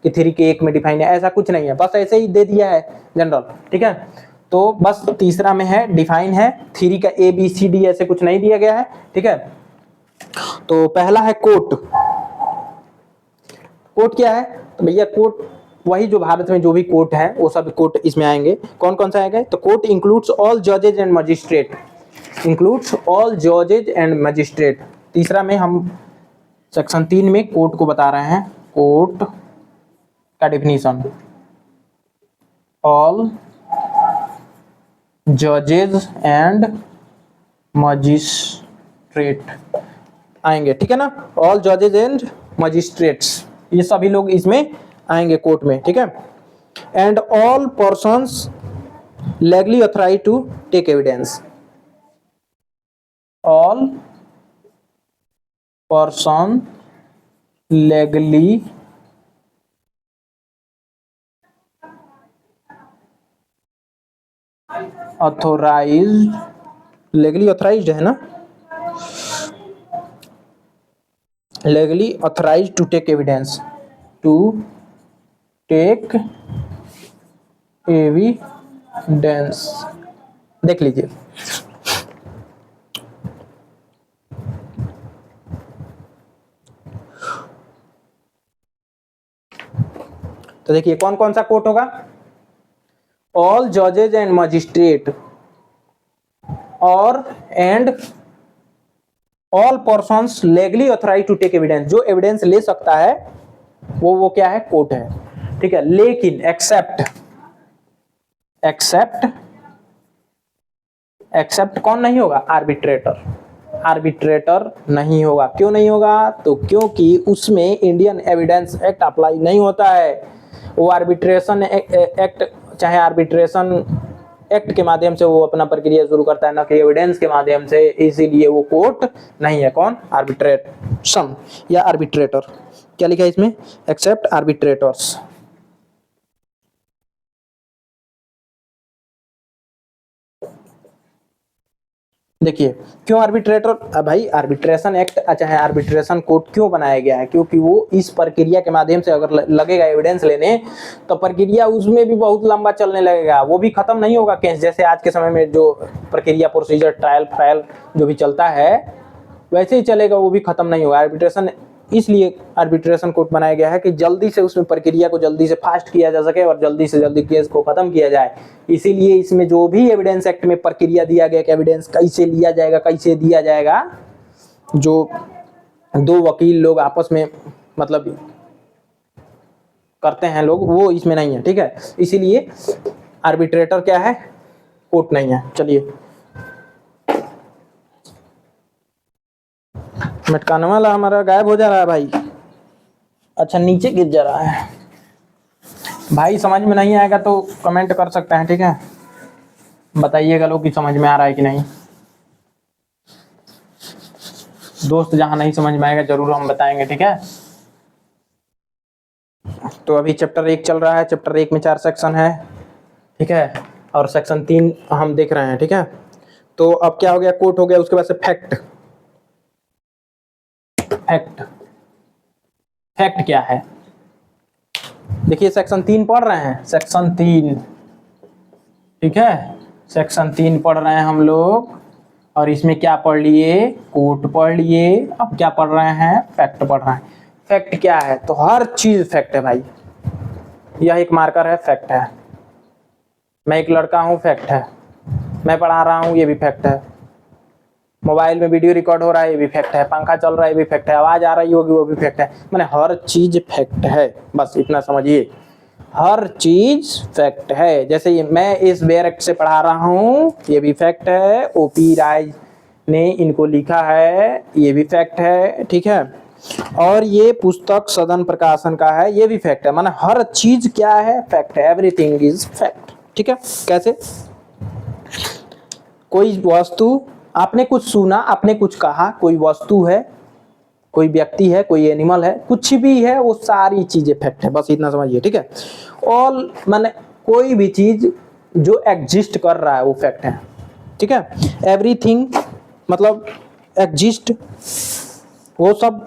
कि थ्योरी के 1 में डिफाइन है, ऐसा कुछ नहीं है, बस ऐसे ही दे दिया है जनरल। ठीक है, तो बस तीसरा में है डिफाइन है, थ्योरी का ABCD ऐसे कुछ नहीं दिया गया है। ठीक है, तो पहला है कोर्ट। कोर्ट क्या है, तो भैया कोर्ट वही जो भारत में जो भी कोर्ट है वो सब कोर्ट इसमें आएंगे। कौन कौन सा आएंगे, तो कोर्ट इंक्लूड्स ऑल जजेज एंड मजिस्ट्रेट, इंक्लूड्स ऑल जजेज एंड मजिस्ट्रेट। तीसरा में हम सेक्शन 3 में कोर्ट को बता रहे हैं, कोर्ट का डिफिनीशन, ऑल जजेज एंड मजिस्ट्रेट आएंगे। ठीक है ना, ऑल जजेज एंड मजिस्ट्रेट्स, ये सभी लोग इसमें आएंगे कोर्ट में। ठीक है, and all persons legally authorised to take evidence, all person legally authorised, legally authorised है ना, legally authorised to take evidence, to take evidence. देख लीजिए, तो देखिए कौन कौन सा कोर्ट होगा, ऑल जजेज एंड मजिस्ट्रेट, और and all persons legally authorised to take evidence, जो एविडेंस ले सकता है वो क्या है, कोर्ट है। ठीक है, लेकिन एक्सेप्ट कौन नहीं होगा, आर्बिट्रेटर, आर्बिट्रेटर नहीं होगा। क्यों नहीं होगा, तो क्योंकि उसमें इंडियन एविडेंस एक्ट अप्लाई नहीं होता है। वो आर्बिट्रेशन एक्ट, चाहे आर्बिट्रेशन एक्ट के माध्यम से वो अपना प्रक्रिया शुरू करता है, ना कि एविडेंस के माध्यम से, इसीलिए वो कोर्ट नहीं है। कौन, आर्बिट्रेशन या आर्बिट्रेटर। क्या लिखा है इसमें, एक्सेप्ट आर्बिट्रेटर्स। देखिए क्यों आर्बिट्रेटर, भाई आर्बिट्रेशन एक्ट चाहे आर्बिट्रेशन कोर्ट क्यों बनाया गया है, क्योंकि वो इस प्रक्रिया के माध्यम से अगर लगेगा एविडेंस लेने, तो प्रक्रिया उसमें भी बहुत लंबा चलने लगेगा, वो भी खत्म नहीं होगा केस। जैसे आज के समय में जो प्रक्रिया, प्रोसीजर, ट्रायल जो भी चलता है वैसे ही चलेगा, वो भी खत्म नहीं होगा। आर्बिट्रेशन इसलिए आर्बिट्रेशन कोर्ट बनाया गया है कि जल्दी से उसमें प्रक्रिया को जल्दी से फास्ट किया जा सके और जल्दी से जल्दी केस को खत्म किया जाए। इसीलिए इसमें जो भी एविडेंस एक्ट में प्रक्रिया दिया गया कि एविडेंस कैसे लिया जाएगा, कैसे दिया जाएगा, जो दो वकील लोग आपस में मतलब करते हैं लोग, वो इसमें नहीं है। ठीक है, इसीलिए आर्बिट्रेटर क्या है, कोर्ट नहीं है। चलिए, मटकाने वाला हमारा गायब हो जा रहा है भाई। अच्छा, नीचे गिर जा रहा है भाई। समझ में नहीं आएगा तो कमेंट कर सकते हैं, ठीक है, बताइएगा लोग कि समझ में आ रहा है कि नहीं। दोस्त जहां नहीं समझ में आएगा जरूर हम बताएंगे, ठीक है। तो अभी चैप्टर 1 चल रहा है। चैप्टर 1 में 4 सेक्शन है, ठीक है, और सेक्शन 3 हम देख रहे हैं, ठीक है। तो अब क्या हो गया, कोर्ट हो गया, उसके बाद से फैक्ट। फैक्ट फैक्ट क्या है, देखिए सेक्शन 3 पढ़ रहे हैं, सेक्शन 3, ठीक है, सेक्शन 3 पढ़ रहे हैं हम लोग। और इसमें क्या पढ़ लिए, कोर्ट पढ़ लिए। अब क्या पढ़ रहे हैं, फैक्ट पढ़ रहे हैं। फैक्ट क्या है, तो हर चीज फैक्ट है भाई। यह एक मार्कर है, फैक्ट है। मैं एक लड़का हूं, फैक्ट है। मैं पढ़ा रहा हूं, ये भी फैक्ट है। मोबाइल में वीडियो रिकॉर्ड हो रहा है, ये भी फैक्ट है। पंखा चल रहा है, ये भी फैक्ट है। आवाज आ रही होगी, वो भी फैक्ट है। माने हर चीज फैक्ट है, बस इतना समझिए, हर चीज फैक्ट है। जैसे ये मैं इस बेयर एक्ट से पढ़ा रहा हूँ, ये भी फैक्ट है। ओपी राय ने इनको लिखा है, ये भी फैक्ट है, ठीक है। और ये पुस्तक सदन प्रकाशन का है, ये भी फैक्ट है। माने हर चीज क्या है, फैक्ट है। एवरीथिंग इज फैक्ट, ठीक है। कैसे, कोई वस्तु, आपने कुछ सुना, आपने कुछ कहा, कोई वस्तु है, कोई व्यक्ति है, कोई एनिमल है, कुछ भी है, वो सारी चीजें फैक्ट है, बस इतना समझिए, ठीक है। ऑल माने कोई भी चीज जो एग्जिस्ट कर रहा है वो फैक्ट है, ठीक है। एवरीथिंग मतलब एग्जिस्ट, वो सब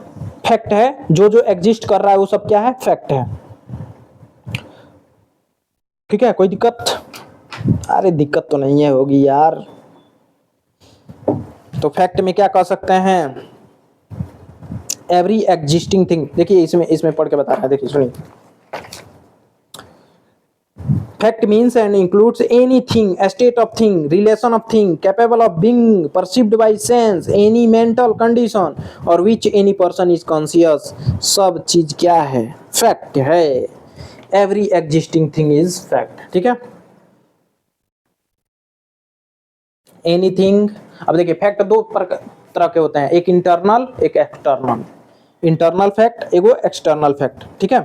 फैक्ट है। जो जो एग्जिस्ट कर रहा है वो सब क्या है, फैक्ट है, ठीक है। कोई दिक्कत, अरे दिक्कत तो नहीं है, होगी यार। तो फैक्ट में क्या कह सकते हैं, एवरी एग्जिस्टिंग थिंग। देखिए इसमें इसमें पढ़ के बता रहा है, देखिए सुनिए। Fact means and includes anything, state of thing, relation of thing, capable of being perceived by sense, any mental condition और which any person is conscious. सब चीज क्या है, फैक्ट है। Every existing thing is fact, ठीक है। एनीथिंग, अब देखिए फैक्ट दो तरह के होते हैं, एक इंटरनल, एक एक्सटर्नल। इंटरनल फैक्ट, एगो एक्सटर्नल फैक्ट, ठीक है।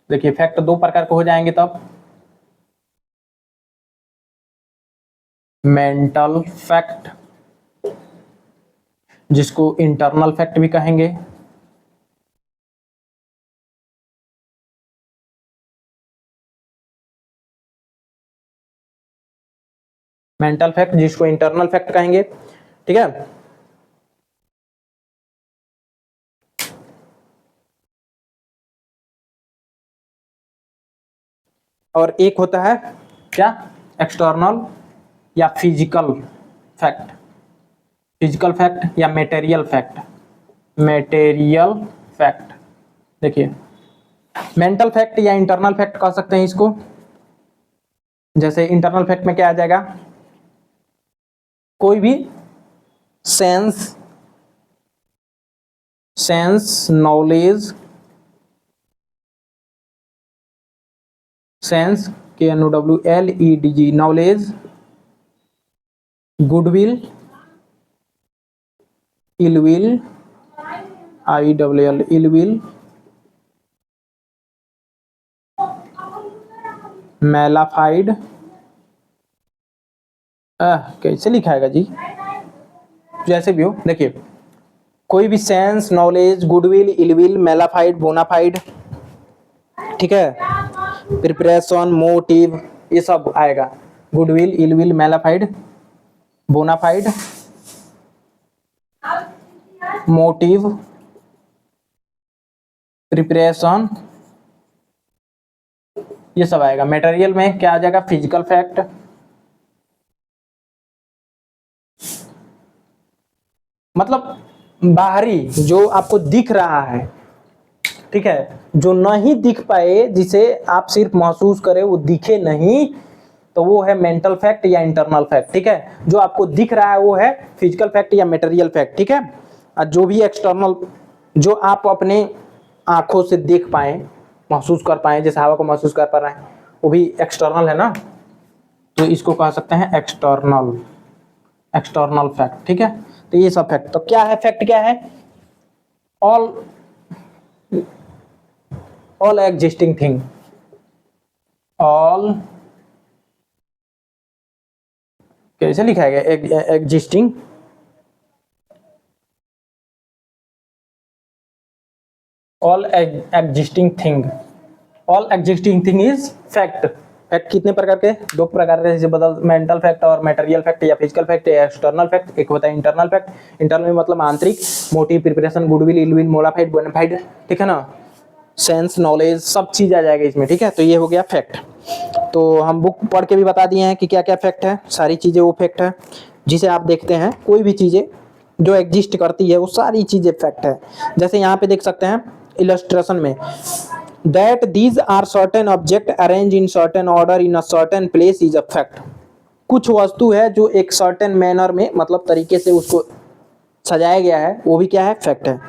देखिए फैक्ट दो प्रकार के हो जाएंगे तब, मेंटल फैक्ट, जिसको इंटरनल फैक्ट भी कहेंगे, मेंटल फैक्ट जिसको इंटरनल फैक्ट कहेंगे, ठीक है। और एक होता है क्या, एक्सटर्नल या फिजिकल फैक्ट। फिजिकल फैक्ट या मेटेरियल फैक्ट, मेटेरियल फैक्ट। देखिए मेंटल फैक्ट या इंटरनल फैक्ट कह सकते हैं इसको। जैसे इंटरनल फैक्ट में क्या आ जाएगा, कोई भी sense knowledge, sense KNOWLEDG, knowledge, goodwill, ill will, ILL, ill will, mala fide, कैसे लिखाएगा जी, जैसे भी हो। देखिए कोई भी sense knowledge, goodwill, ill will, mala fide, bona fide, ठीक है, प्रिपरेशन, मोटिव, ये सब आएगा। Goodwill, ill will, mala fide, bona fide, motive, preparation, ये सब आएगा। मटेरियल में क्या आ जाएगा, फिजिकल फैक्ट, मतलब बाहरी जो आपको दिख रहा है, ठीक है, जो नहीं दिख पाए, जिसे आप सिर्फ महसूस करें, वो दिखे नहीं, तो वो है मेंटल फैक्ट या इंटरनल फैक्ट, ठीक है। जो आपको दिख रहा है वो है फिजिकल फैक्ट या मटेरियल फैक्ट, ठीक है। और जो भी एक्सटर्नल, जो आप अपने आंखों से देख पाए, महसूस कर पाए, जैसे हवा को महसूस कर पा रहे हैं, वो भी एक्सटर्नल है ना, तो इसको कह सकते हैं एक्सटर्नल, एक्सटर्नल फैक्ट, ठीक है। तो ये सब फैक्ट, तो क्या है फैक्ट, क्या है, all all existing thing, all, कैसे लिखा है existing, all existing thing, all existing thing is fact. Fact कितने प्रकार के, दो प्रकार के, जैसे बदल, मेंटल फैक्ट और मटेरियल फैक्ट, या फिजिकल फैक्ट या एक्सटर्नल फैक्ट। एक होता है इंटरनल फैक्ट, इंटरनल मतलब आंतरिक, motive, preparation, goodwill, ill will, mala fide, bona fide, ठीक है ना, सेंस, नॉलेज, सब चीज आ जाएगा इसमें, ठीक है। तो ये हो गया फैक्ट। तो हम बुक पढ़ के भी बता दिए हैं कि क्या क्या फैक्ट है, सारी चीजें वो फैक्ट है, जिसे आप देखते हैं, कोई भी चीजें जो एग्जिस्ट करती है वो सारी चीजें फैक्ट है। जैसे यहाँ पे देख सकते हैं इलस्ट्रेशन में, that these are certain object arranged in certain order in a certain place is a fact। कुछ वस्तु है जो एक सर्टेन मैनर में, मतलब तरीके से उसको सजाया गया है, वो भी क्या है, फैक्ट है।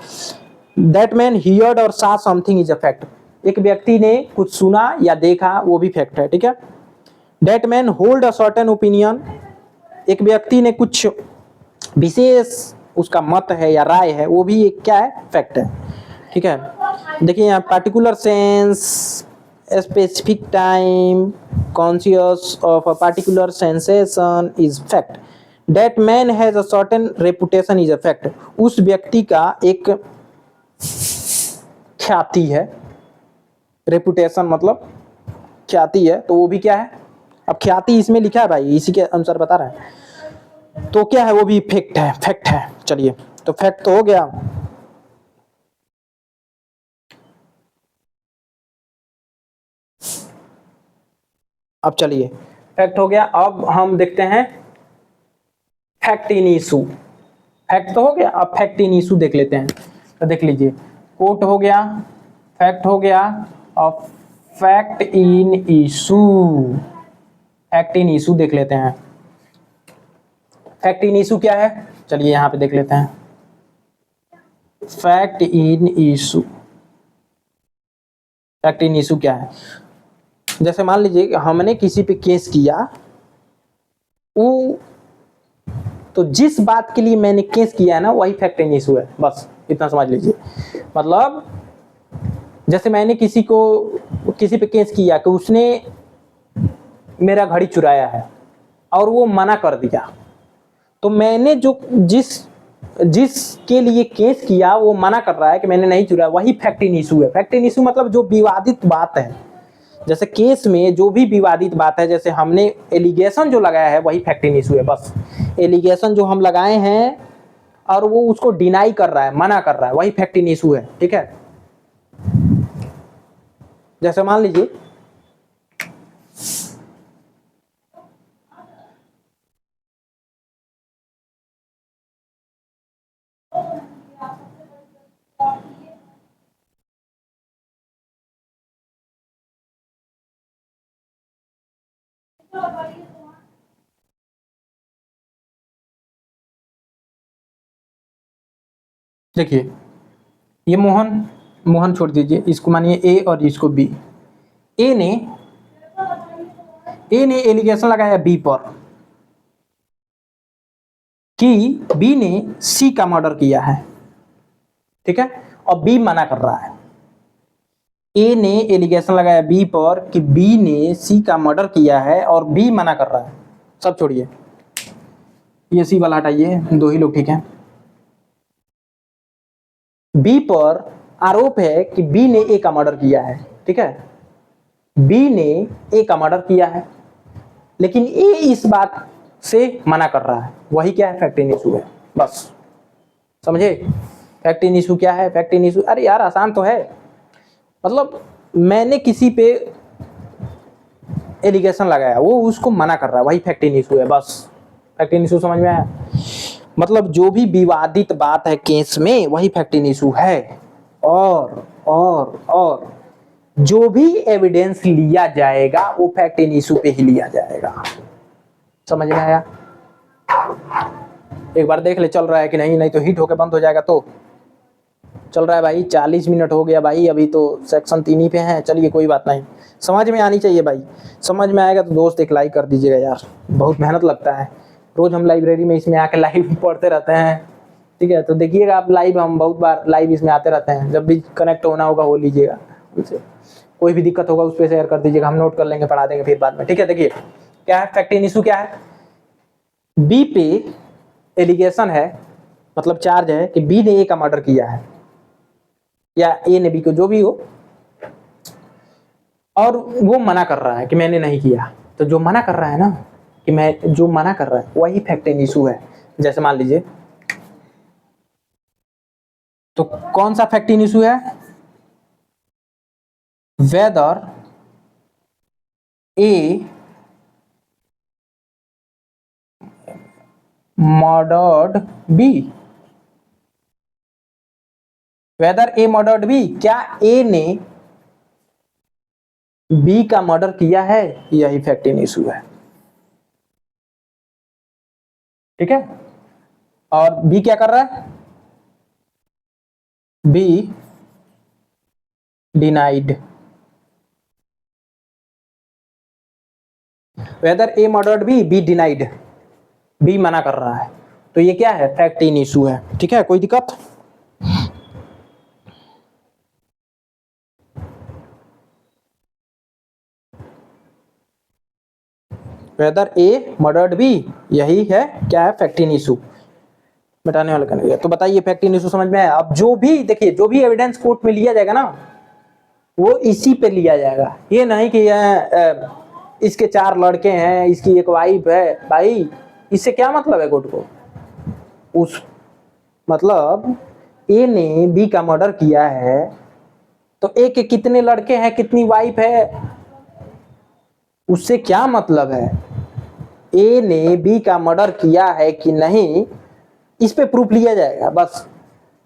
दैट मैन हियर्ड और saw something is a fact. एक व्यक्ति ने कुछ सुना या देखा, वो भी फैक्ट है, ठीक है। That man hold a certain opinion. एक व्यक्ति ने कुछ विशेष उसका मत है या राय है, वो भी एक क्या है, फैक्ट है, ठीक है। देखिए यहाँ particular sense, specific time, conscious of a particular sensation is fact. That man has a certain reputation is a fact. उस व्यक्ति का एक ख्याति है, रेपुटेशन मतलब ख्याति है, तो वो भी क्या है, अब ख्याति इसमें लिखा है भाई, इसी के अनुसार बता रहा है, तो क्या है, वो भी फैक्ट है, फैक्ट है। चलिए, तो फैक्ट तो हो गया। अब चलिए, फैक्ट हो गया, अब हम देखते हैं फैक्ट इन इशू। फैक्ट तो हो गया, अब फैक्ट इन इशू देख लेते हैं। तो देख लीजिए, कोट हो गया, फैक्ट हो गया, और fact in issue, fact in issue देख लेते हैं। फैक्ट इन इशू क्या है, चलिए यहां पे देख लेते हैं। Fact in issue, fact in issue क्या है, जैसे मान लीजिए हमने किसी पे केस किया, वो तो जिस बात के लिए मैंने केस किया है ना, वही फैक्ट इन इशू है, बस इतना समझ लीजिए। मतलब जैसे मैंने किसी पे केस किया कि उसने मेरा घड़ी चुराया है और वो मना कर दिया, तो मैंने जो जिसके लिए केस किया वो मना कर रहा है कि मैंने नहीं चुराया, वही फैक्ट इन इशू है। फैक्ट इन इशू मतलब जो विवादित बात है, जैसे केस में जो भी विवादित बात है, जैसे हमने एलिगेशन जो लगाया है, वही फैक्ट इन इशू है। बस एलिगेशन जो हम लगाए हैं और वो उसको डिनाई कर रहा है, मना कर रहा है, वही फैक्ट इन इशू है, ठीक है। जैसे मान लीजिए देखिए, ये मोहन छोड़ दीजिए, इसको मानिए ए और इसको बी। ए ने एलिगेशन लगाया बी पर कि बी ने सी का मर्डर किया है, ठीक है, और बी मना कर रहा है। ए ने एलिगेशन लगाया बी पर कि बी ने सी का मर्डर किया है और बी मना कर रहा है। सब छोड़िए, ये सी वाला हटाइए, दो ही लोग ठीक हैं। बी पर आरोप है कि बी ने ए का मर्डर किया है, ठीक है, बी ने ए का मर्डर किया है, लेकिन ए इस बात से मना कर रहा है, वही क्या है, फैक्ट इन इशू है। बस समझे, फैक्ट इन इशू क्या है, फैक्ट इन इशू, अरे यार आसान तो है, मतलब मैंने किसी पे एलिगेशन लगाया, वो उसको मना कर रहा है, वही फैक्ट इन इशू है। बस फैक्ट इन इशू समझ में आया। मतलब जो भी विवादित बात है केस में वही फैक्ट इन इशू है। और जो भी एविडेंस लिया जाएगा वो फैक्ट इन इशू पे ही लिया जाएगा। समझ में आया? एक बार देख ले चल रहा है कि नहीं, नहीं तो हिट होके बंद हो जाएगा। तो चल रहा है भाई, 40 मिनट हो गया भाई, अभी तो सेक्शन 3 ही पे हैं। चलिए कोई बात नहीं, समझ में आनी चाहिए भाई। समझ में आएगा तो दोस्त एक लाइक कर दीजिएगा यार, बहुत मेहनत लगता है। रोज हम लाइब्रेरी में इसमें आके लाइव पढ़ते रहते हैं, ठीक है? तो देखिएगा आप लाइव, हम बहुत बार लाइव इसमें आते रहते हैं। जब भी कनेक्ट होना होगा हो लीजिएगा हमसे, कोई भी दिक्कत होगा उस पर शेयर कर दीजिएगा, हम नोट कर लेंगे, पढ़ा देंगे फिर बाद में, ठीक है? देखिए क्या है फैक्ट इन इशू, क्या है? बी पे एलिगेशन है, मतलब चार्ज है कि बी ने ए का मर्डर किया है, या ए ने बी को, जो भी हो, और वो मना कर रहा है कि मैंने नहीं किया। तो जो मना कर रहा है ना, कि मैं, जो मना कर रहा है वही फैक्ट इन इशू है। जैसे मान लीजिए, तो कौन सा फैक्ट इन इशू है? Weather a murdered B, weather a murdered B, क्या ए ने बी का मर्डर किया है, यही फैक्ट इन इशू है, ठीक है? और बी क्या कर रहा है? Be denied, whether a murdered be denied, be मना कर रहा है। तो ये क्या है? फैक्ट इन इशू है, ठीक है? कोई दिक्कत? वेदर ए मर्डर्ड बी, यही है क्या है? Fact in issue. मिटाने वाला करने गया। तो बताइए फैक्ट इन इशू समझ में आया? अब जो भी देखिए, जो भी एविडेंस कोर्ट में लिया जाएगा ना, वो इसी पे लिया जाएगा। ये नहीं कि इसके 4 लड़के हैं, इसकी एक वाइफ है। भाई इससे क्या मतलब है कोर्ट को? उस मतलब ए ने बी का मर्डर किया है, तो ए के कितने लड़के हैं, कितनी वाइफ है, उससे क्या मतलब है? ए ने बी का मर्डर किया है कि नहीं, इस पे प्रूफ लिया जाएगा बस।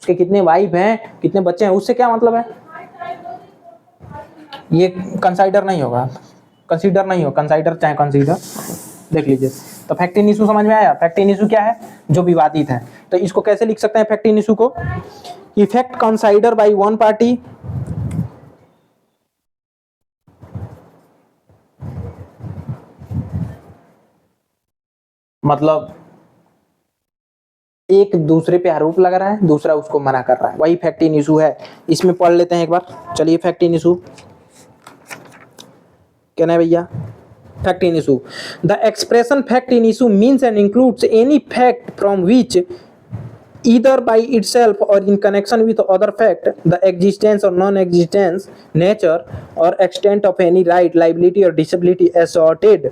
उसके कितने वाइफ हैं, कितने बच्चे हैं, उससे क्या मतलब है? ये कंसाइडर नहीं होगा, कंसीडर नहीं हो, कंसाइडर चाहे कंसीडर, देख लीजिए। तो फैक्ट इन इशू समझ में आया? फैक्ट इन इशू क्या है? जो विवादित है। तो इसको कैसे लिख सकते हैं फैक्ट इन इशू को? Effect consider bye one party, मतलब एक दूसरे पे आरोप लगा रहा है, दूसरा उसको मना कर रहा है, वही फैक्ट इन इशू है। इसमें पढ़ लेते हैं एक बार, चलिए। फैक्ट इन इशू क्या है भैया? Fact in issue, the expression fact in issue means and includes any fact from which either by itself or in connection with other fact, the existence or non-existence, nature or extent of any right, liability or disability asserted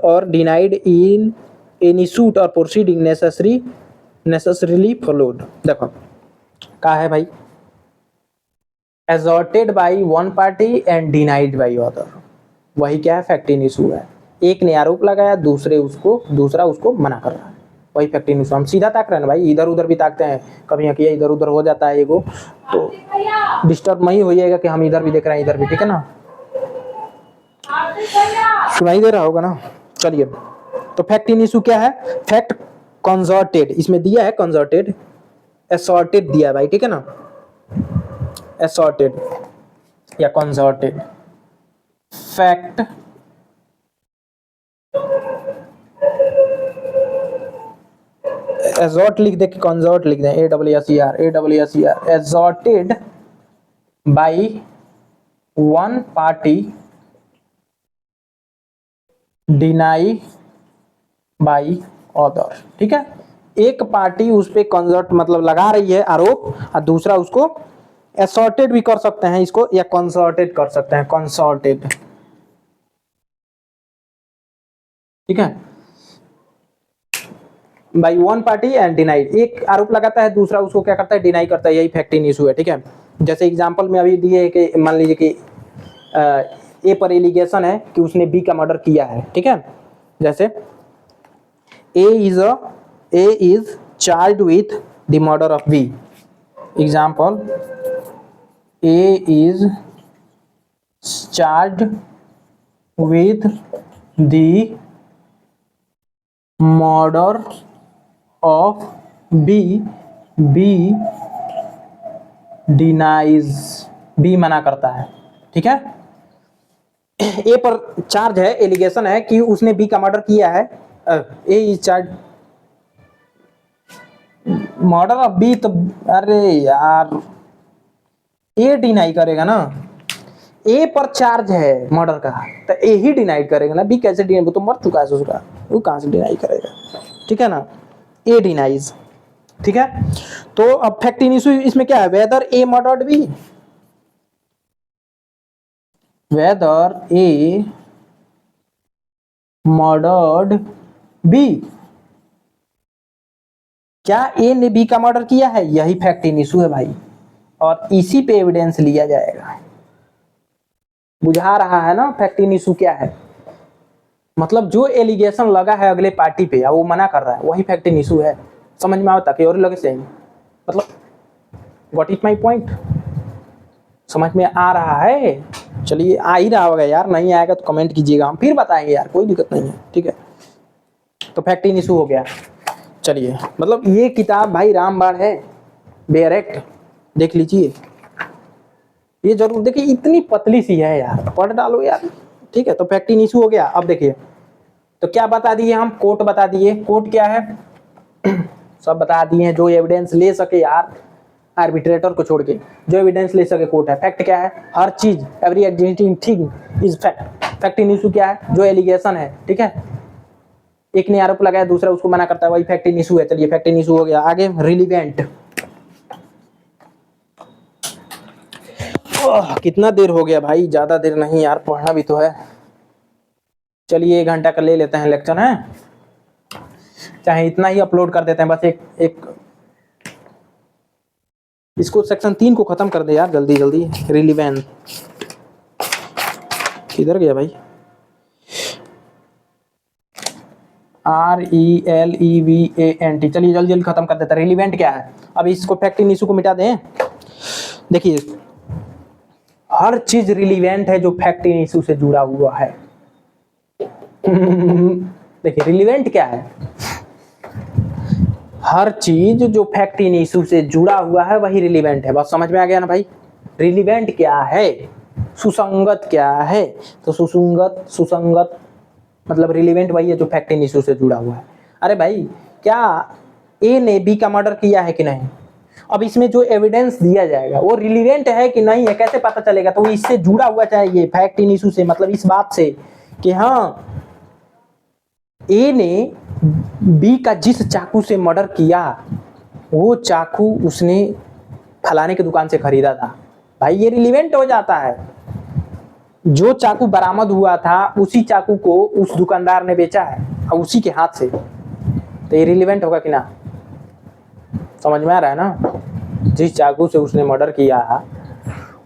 or denied in any suit or proceeding necessarily followed। देखो क्या है भाई? asserted by one party and denied by other, वही क्या है? फैक्ट इन इशू है। एक ने आरोप लगाया, दूसरा उसको मना कर रहा है, वही फैक्ट इन इशू। हम सीधा ताक रहे हैं भाई, इधर उधर भी ताकते हैं, कभी यहाँ इधर उधर हो जाता है एगो, तो डिस्टर्ब नहीं हो जाएगा कि हम इधर भी देख रहे हैं इधर भी, ठीक है ना? सुनाई दे रहा होगा ना? चलिए, तो फैक्ट इन इशू क्या है? फैक्ट कंसर्टेड, इसमें दिया है कंसर्टेड, असॉर्टेड दिया है भाई, ठीक है ना? असॉर्टेड या कंसर्टेड फैक्ट एजॉर्ट लिख दे कि कंसर्ट लिख दें, ASSER asserted by one party, denied by other, ठीक है? एक पार्टी उस पे कंसर्ट मतलब लगा रही है आरोप, और दूसरा उसको एसॉर्टेड भी कर सकते हैं इसको, या कंसर्टेड कर सकते हैं, कंसर्टेड, ठीक है? By one party and denied, एक आरोप लगाता है, दूसरा उसको क्या करता है? डिनाई करता है, यही फैक्ट इन इशू है, ठीक है? जैसे एग्जांपल में अभी दिए कि मान लीजिए कि ए पर एलिगेशन है कि उसने बी का मर्डर किया है, ठीक है? जैसे A is a A is charged with the murder of B. Example, A is charged with the murder of B. B denies, B मना करता है, ठीक है। ए पर चार्ज है, एलिगेशन है कि उसने बी का मर्डर किया है। A is charge murder of B, तो अरे यार ए डिनाई करेगा ना, ए पर चार्ज है मर्डर का, तो ए ही डिनाई करेगा ना, बी कैसे डिनाई, वो तो मर चुका है उसका, वो कहां से डिनाई करेगा, ठीक है ना। ए डिनाइज, ठीक है। तो अब फैक्ट इन इशू इसमें क्या है, weather a murdered B, weather a murdered B, क्या ए ने बी का मर्डर किया है, यही फैक्ट इन इशू है भाई, और इसी पे एविडेंस लिया जाएगा। बुझा रहा है ना फैक्ट इन इशू क्या है, मतलब जो एलिगेशन लगा है अगले पार्टी पे, वो मना कर रहा है, वही फैक्ट इन इशू है। समझ में आता कि और लगे सही, मतलब व्हाट इज माय पॉइंट, समझ में आ रहा है। चलिए आ ही रहा होगा यार, नहीं आएगा तो कमेंट कीजिएगा, हम फिर बताएंगे यार, कोई दिक्कत नहीं है, ठीक है। तो फैक्ट इन इशू हो गया। चलिए, मतलब ये किताब भाई रामबाण है, बेरेक्ट, देख लीजिए, ये जरूर देखिए, इतनी पतली सी है यार, पढ़ डालो यार, ठीक है। तो फैक्ट इन इशू हो गया। अब देखिए, तो क्या बता दिए हम, कोर्ट बता दिए, कोर्ट क्या है सब बता दिए हैं, जो एविडेंस ले सके यार, आर्बिट्रेटर को छोड़ के जो एविडेंस ले सके कोर्ट है। फैक्ट क्या है, हर चीज, every existing thing is fact. Fact in issue क्या है, जो एलिगेशन है, ठीक है, एक ने आरोप लगाया, दूसरा उसको मना करता है, वही फैक्ट इन इशू है। चलिए फैक्ट इन इशू हो गया। आगे रिलीवेंट, कितना देर हो गया भाई, ज्यादा देर नहीं यार, पढ़ना भी तो है। चलिए 1 घंटा का ले लेते हैं लेक्चर, है चाहे इतना ही अपलोड कर देते हैं, बस एक इसको सेक्शन 3 को खत्म कर दे यार, जल्दी जल्दी। रिलीवेंट किधर गया भाई, RELEVANT, चलिए जल्दी जल्दी खत्म कर देते हैं। रिलीवेंट क्या है, अब इसको फैक्ट इन इशू को मिटा दें। देखिए हर चीज रिलीवेंट है जो फैक्ट इन इशू से जुड़ा हुआ है। देखिए रिलीवेंट क्या है, हर चीज जो फैक्ट इन इशू से जुड़ा हुआ है वही रिलीवेंट है। बस समझ में आ गया ना भाई, रिलीवेंट क्या है, सुसंगत क्या है, तो सुसंगत मतलब रिलीवेंट वही है जो फैक्ट इन इशू से जुड़ा हुआ है। अरे भाई क्या ए ने बी का मर्डर किया है कि नहीं, अब इसमें जो एविडेंस दिया जाएगा वो रिलीवेंट है कि नहीं है, कैसे पता चलेगा, तो इससे जुड़ा हुआ चाहिए फैक्ट इन इशू से, मतलब इस बात से कि हाँ ए ने बी का जिस चाकू से मर्डर किया वो चाकू उसने फलाने की दुकान से खरीदा था, भाई ये रिलीवेंट हो जाता है। जो चाकू बरामद हुआ था उसी चाकू को उस दुकानदार ने बेचा है और उसी के हाथ से, तो ये रिलीवेंट होगा कि ना, समझ में आ रहा है ना। जिस चाकू से उसने मर्डर किया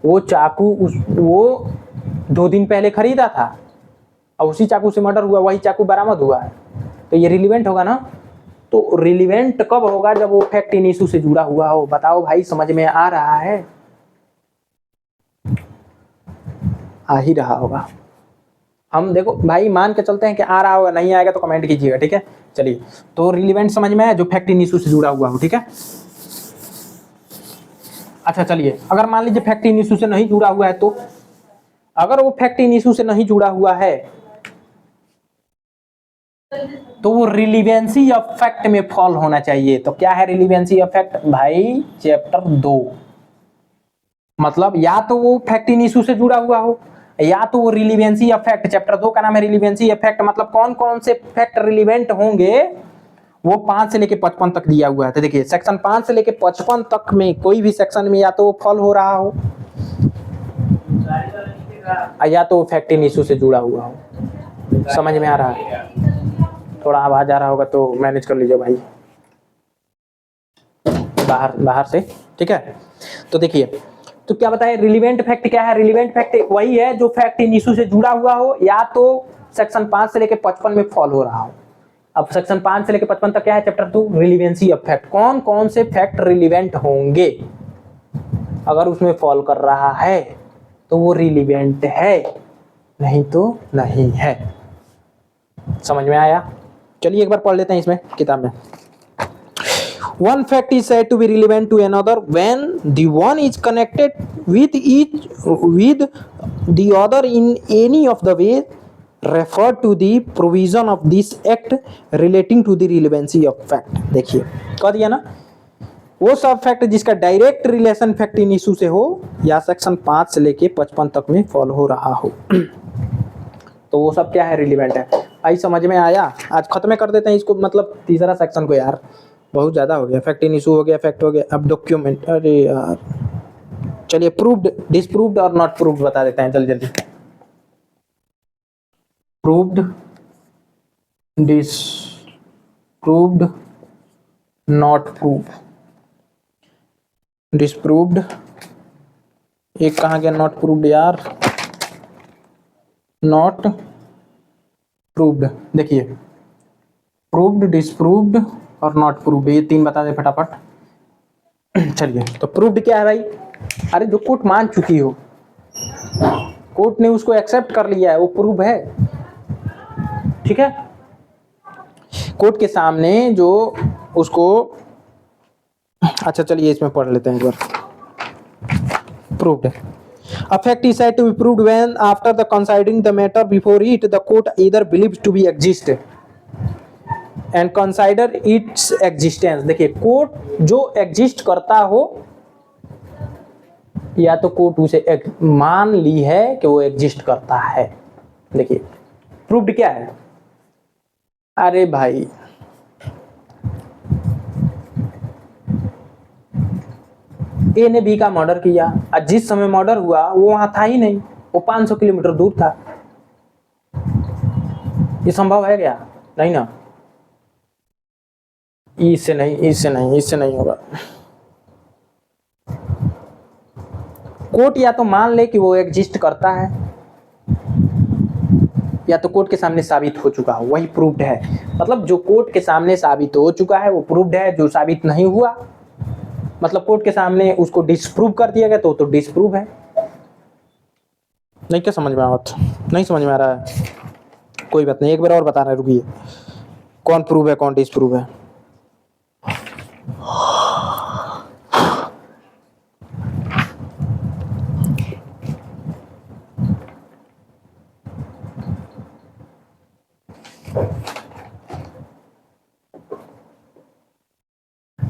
वो चाकू वो 2 दिन पहले खरीदा था और उसी चाकू से मर्डर हुआ, वही चाकू बरामद हुआ है, तो ये रिलीवेंट होगा ना। तो रिलीवेंट कब होगा, जब वो फैक्ट इन इशू से जुड़ा हुआ हो। बताओ भाई समझ में आ रहा है, आ ही रहा होगा। हम देखो भाई मान के चलते हैं कि आ रहा होगा, नहीं आएगा तो कमेंट कीजिएगा, ठीक है। चलिए तो रिलीवेंट समझ में आया, जो फैक्ट इन इशू से जुड़ा हुआ हो, ठीक है। अच्छा चलिए, अगर मान लीजिए फैक्ट इन इशू से नहीं जुड़ा हुआ है, तो अगर वो फैक्ट इन इशू से नहीं जुड़ा हुआ है तो वो रिलीवेंसी ऑफ फैक्ट में फॉल होना चाहिए। तो क्या है रिलीवेंसी ऑफ फैक्ट भाई, चैप्टर 2, मतलब या तो वो फैक्ट इन इशू से जुड़ा हुआ हो या तो वो रिलीवेंसी ऑफ फैक्ट, चैप्टर 2 का नाम है रिलीवेंसी ऑफ फैक्ट, मतलब कौन कौन से फैक्ट रिलीवेंट होंगे वो 5 से लेके 55 तक दिया हुआ है। तो देखिए सेक्शन 5 से लेके 55 तक में कोई भी सेक्शन में या तो वो फॉल हो रहा हो या तो फैक्ट इन इशू से जुड़ा हुआ हो। समझ में आ रहा है, थोड़ा आवाज आ रहा होगा तो मैनेज कर लीजिए भाई, बाहर से, ठीक है। तो देखिए तो क्या बताए, रिलीवेंट फैक्ट क्या है, रिलीवेंट फैक्ट वही है जो फैक्ट इन इशू से जुड़ा हुआ हो या तो सेक्शन 5 से लेके 55 में फॉल हो रहा हो। अब सेक्शन 5 से लेकर 55 तक क्या है, चैप्टर 2 रिलीवेंसी ऑफ फैक्ट, कौन कौन से फैक्ट रिलीवेंट होंगे, अगर उसमें फॉल कर रहा है तो वो रिलीवेंट है, नहीं तो नहीं है। समझ में आया? चलिए एक बार पढ़ लेते हैं इसमें किताब में। One fact is said to be relevant to another when the one is connected with the other in any of the way referred to the provision of this act relating to the relevancy of fact। देखिए कह दिया ना, वो सब फैक्ट जिसका direct relation fact in issue से हो या सेक्शन 5 से लेके 55 तक में फॉलो हो रहा हो तो वो सब क्या है, रिलेवेंट है। आई समझ में आया? आज खत्म कर देते हैं इसको, मतलब तीसरा सेक्शन को, यार बहुत ज़्यादा हो गया। फैक्ट इन इशू हो गया, फैक्ट हो गया, अब डॉक्यूमेंट, अरे यार चलिए प्रूव्ड, डिसप्रूव्ड और नॉट प्रूव्ड बता देते हैं जल्दी जल्दी। Proved, disproved, not proved. Disproved, एक कहाँ गया नॉट प्रूव्ड यार, नॉट प्रूव्ड। देखिए प्रूव्ड, डिसप्रूव्ड और नॉट प्रूव्ड, ये तीन बता दे फटाफट। चलिए तो प्रूव्ड क्या है भाई, अरे जो कोर्ट मान चुकी हो, कोर्ट ने उसको एक्सेप्ट कर लिया है, वो प्रूव है। ठीक है, कोर्ट के सामने जो उसको, अच्छा चलिए इसमें पढ़ लेते हैं एक बार। प्रूव्ड है, a fact is said to be proved when after the considering the matter before it the court either believes to be exist and consider its existence। देखिए कोर्ट जो एग्जिस्ट करता हो या तो कोर्ट उसे मान ली है कि वो एग्जिस्ट करता है। देखिए प्रूव्ड क्या है, अरे भाई ए ने बी का मर्डर किया और जिस समय मर्डर हुआ वो वहां था ही नहीं, वो 500 किलोमीटर दूर था। ये संभव है क्या? नहीं ना, इससे नहीं, इससे नहीं, इससे नहीं होगा। कोर्ट या तो मान ले कि वो एग्जिस्ट करता है या तो कोर्ट के सामने साबित हो चुका हो, वही प्रूव्ड है। मतलब जो कोर्ट के सामने साबित हो चुका है वो प्रूव्ड है, जो साबित नहीं हुआ मतलब कोर्ट के सामने उसको डिसप्रूव कर दिया गया तो डिसप्रूव है। नहीं क्या समझ में आवत? नहीं समझ में आ रहा है? कोई बात नहीं, एक बार और बता रहे, रुकिए। कौन प्रूव है कौन डिसप्रूव है?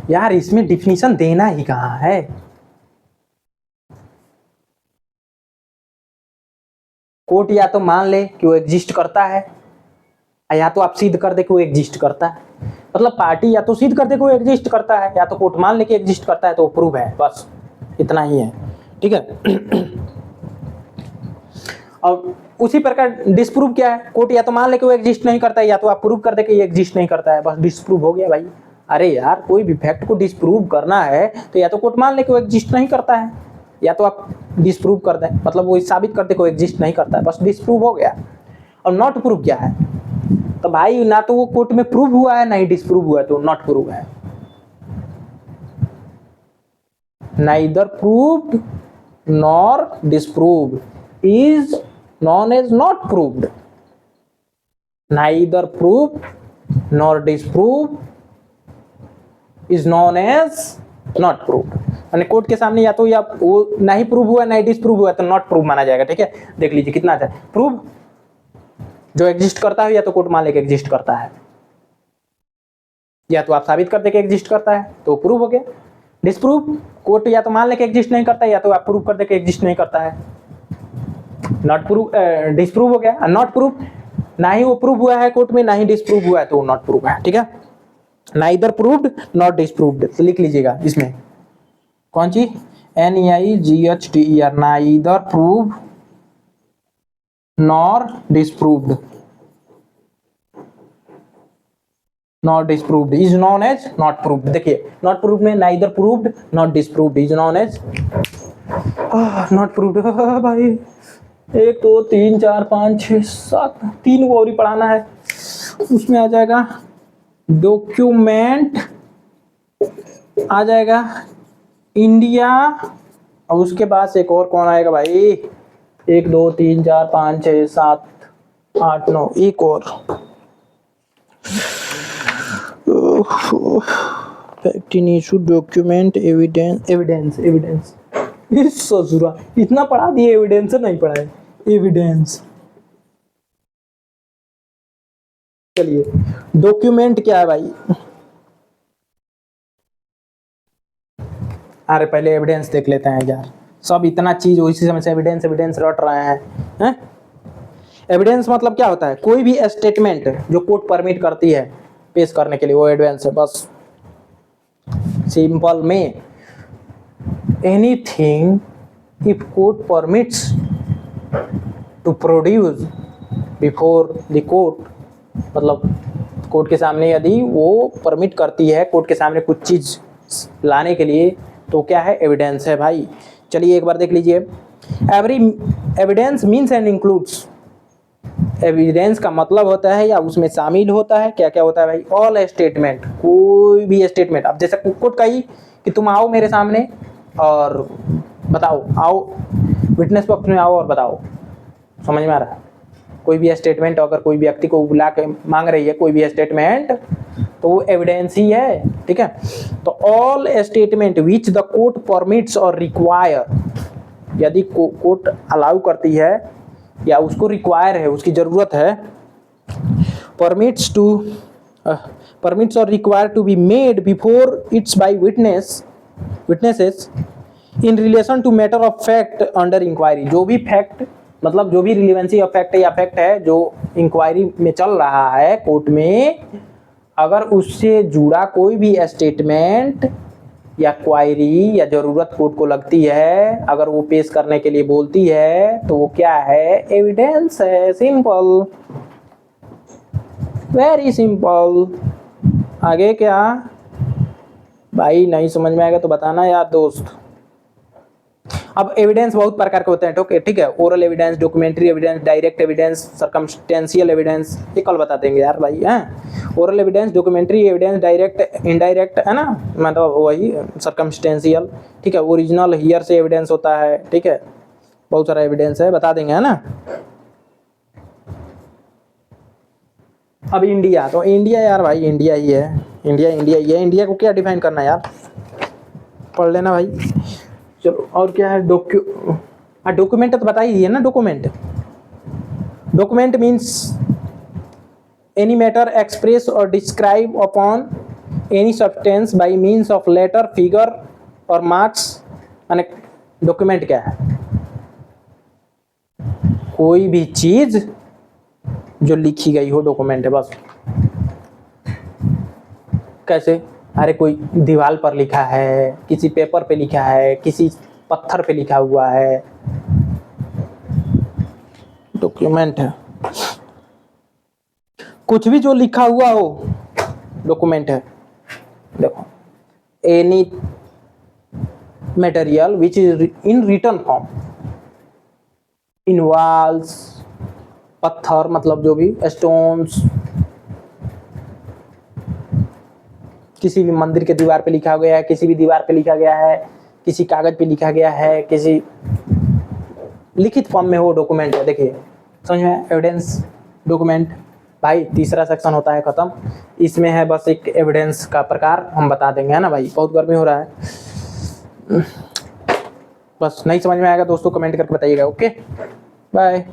यार इसमें डिफिनीशन देना ही कहाँ है। कोर्ट या तो मान ले कि वो एग्जिस्ट करता है या तो आप सिद्ध कर दे कि वो एग्जिस्ट करता है। मतलब पार्टी या तो सिद्ध कर दे कि वो एग्जिस्ट करता है या तो कोर्ट मान ले कि एग्जिस्ट करता है तो वो प्रूव है, बस इतना ही है। ठीक है। और उसी प्रकार डिसप्रूव क्या है, कोर्ट या तो मान ले कि वो एग्जिस्ट नहीं करता है या तो आप प्रूव कर दे कि ये एग्जिस्ट नहीं करता है, बस डिसप्रूव हो गया भाई। अरे यार कोई भी फैक्ट को डिसप्रूव करना है तो या तो कोर्ट मान ले कि वो एग्जिस्ट नहीं करता है या तो आप डिसप्रूव कर दें, मतलब वो साबित कर दे कि वो एग्जिस्ट नहीं करता है, बस डिसप्रूव हो गया। और नॉट प्रूव क्या है, तो भाई ना तो वो कोर्ट में प्रूव हुआ है ना ही डिसप्रूव हुआ है, तो नॉट प्रूव है। Neither proved nor disproved is known as not proved. Neither proved nor disproved is known as not proved. यानी कोर्ट के सामने या तो या वो ना ही प्रूव हुआ ना ही डिसप्रूव हुआ तो नॉट प्रूव माना जाएगा। ठीक है, देख लीजिए कितना अच्छा है। प्रूव जो एग्जिस्ट करता है या तो कोर्ट मान ले कि एग्जिस्ट करता है या तो आप साबित कर दे कि एग्जिस्ट करता है तो प्रूव हो गया। डिसप्रूव कोर्ट या तो मान ले कि एग्जिस्ट नहीं करता है या तो आप प्रूव कर दे कि एग्जिस्ट नहीं करता है, नॉट प्रूव, डिसप्रूव हो गया। नॉट प्रूव ना ही वो प्रूव हुआ है कोर्ट में ना ही डिसप्रूव हुआ है तो नॉट प्रूव है। ठीक है, नाइदर प्रूव्ड नॉट डिसप्रूव्ड, तो लिख लीजिएगा इसमें कौन सी, NEIGHTER, neither prove nor disproved, not disproved is known as not proved. देखिए नॉट प्रूव्ड में neither proved not disproved is known as not proved. भाई 1 2 3 4 5 6 7 3 को और ही पढ़ाना है, उसमें आ जाएगा डॉक्यूमेंट आ जाएगा इंडिया, और उसके बाद से एक और कौन आएगा भाई, 1 2 3 4 5 6 7 8 9, एक और fact in issue document evidence ससुरा इतना पढ़ा दिए, एविडेंस नहीं पढ़ा है, एविडेंस। चलिए डॉक्यूमेंट क्या है भाई, अरे पहले एविडेंस देख लेते हैं यार, सब इतना चीज उसी समय से एविडेंस रट रहे हैं। एविडेंस मतलब क्या होता है, कोई भी स्टेटमेंट जो कोर्ट परमिट करती है पेश करने के लिए, वो एविडेंस है। बस सिंपल में anything if court permits to produce before the court, मतलब कोर्ट के सामने यदि वो परमिट करती है कोर्ट के सामने कुछ चीज लाने के लिए, तो क्या है, एविडेंस है भाई। चलिए एक बार देख लीजिए, every evidence means and includes, evidence का मतलब होता है या उसमें शामिल होता है, क्या क्या होता है भाई, ऑल स्टेटमेंट, कोई भी स्टेटमेंट। अब जैसे कोर्ट कही कि तुम आओ मेरे सामने और बताओ, आओ विटनेस पक्ष में आओ और बताओ, समझ में आ रहा है, कोई भी स्टेटमेंट अगर कोई व्यक्ति को बुला के मांग रही है कोई भी स्टेटमेंट, तो वो एविडेंस ही है, ठीक है। तो all statement which the court permits और रिक्वायर, यदि कोर्ट अलाउ करती है या उसको रिक्वायर है, उसकी जरूरत है, परमिट्स और require to be made before its by witnesses in relation to matter of fact under inquiry, जो भी फैक्ट मतलब जो भी रिलेवेंसी ऑफ फैक्ट या फैक्ट है जो इंक्वायरी में चल रहा है कोर्ट में, अगर उससे जुड़ा कोई भी स्टेटमेंट या क्वायरी या जरूरत कोर्ट को लगती है, अगर वो पेश करने के लिए बोलती है, तो वो क्या है, एविडेंस है। Simple, very simple. आगे क्या भाई, नहीं समझ में आएगा तो बताना यार दोस्त। अब एविडेंस बहुत प्रकार के होते हैं, ठीक है, oral evidence, documentary evidence, direct evidence, circumstantial evidence, ये कल बता देंगे यार भाई। हैं oral evidence, documentary evidence, direct indirect, है ना, मतलब वही सर्कमस्टेंशियल, ठीक है, ओरिजिनल हियर से एविडेंस होता है, ठीक है, बहुत सारा एविडेंस है, बता देंगे, है ना। अब इंडिया, तो इंडिया यार भाई इंडिया ही है, इंडिया ही है। इंडिया को क्या डिफाइन करना है यार, पढ़ लेना भाई। चलो और क्या है, डॉक्यूमेंट तो बता ही दिए ना। Document means any matter express और describe upon any substance by means of letter, figure और मार्क्स। यानी डॉक्यूमेंट क्या है, कोई भी चीज जो लिखी गई हो, डॉक्यूमेंट है बस। कैसे, अरे कोई दीवार पर लिखा है, किसी पेपर पे लिखा है, किसी पत्थर पे लिखा हुआ है, डॉक्यूमेंट है। कुछ भी जो लिखा हुआ हो डॉक्यूमेंट है। देखो, any material which is in written form, in walls, पत्थर मतलब जो भी, स्टोन्स, किसी भी मंदिर के दीवार पे लिखा गया है, किसी भी दीवार पे लिखा गया है, किसी कागज पे लिखा गया है, किसी लिखित फॉर्म में हो, डॉक्यूमेंट है। देखिए समझ में, एविडेंस, डॉक्यूमेंट भाई। तीसरा सेक्शन होता है खत्म, इसमें है बस एक एविडेंस का प्रकार हम बता देंगे, है ना भाई। बहुत गर्मी हो रहा है, बस नहीं समझ में आएगा दोस्तों कमेंट करके बताइएगा। Okay bye.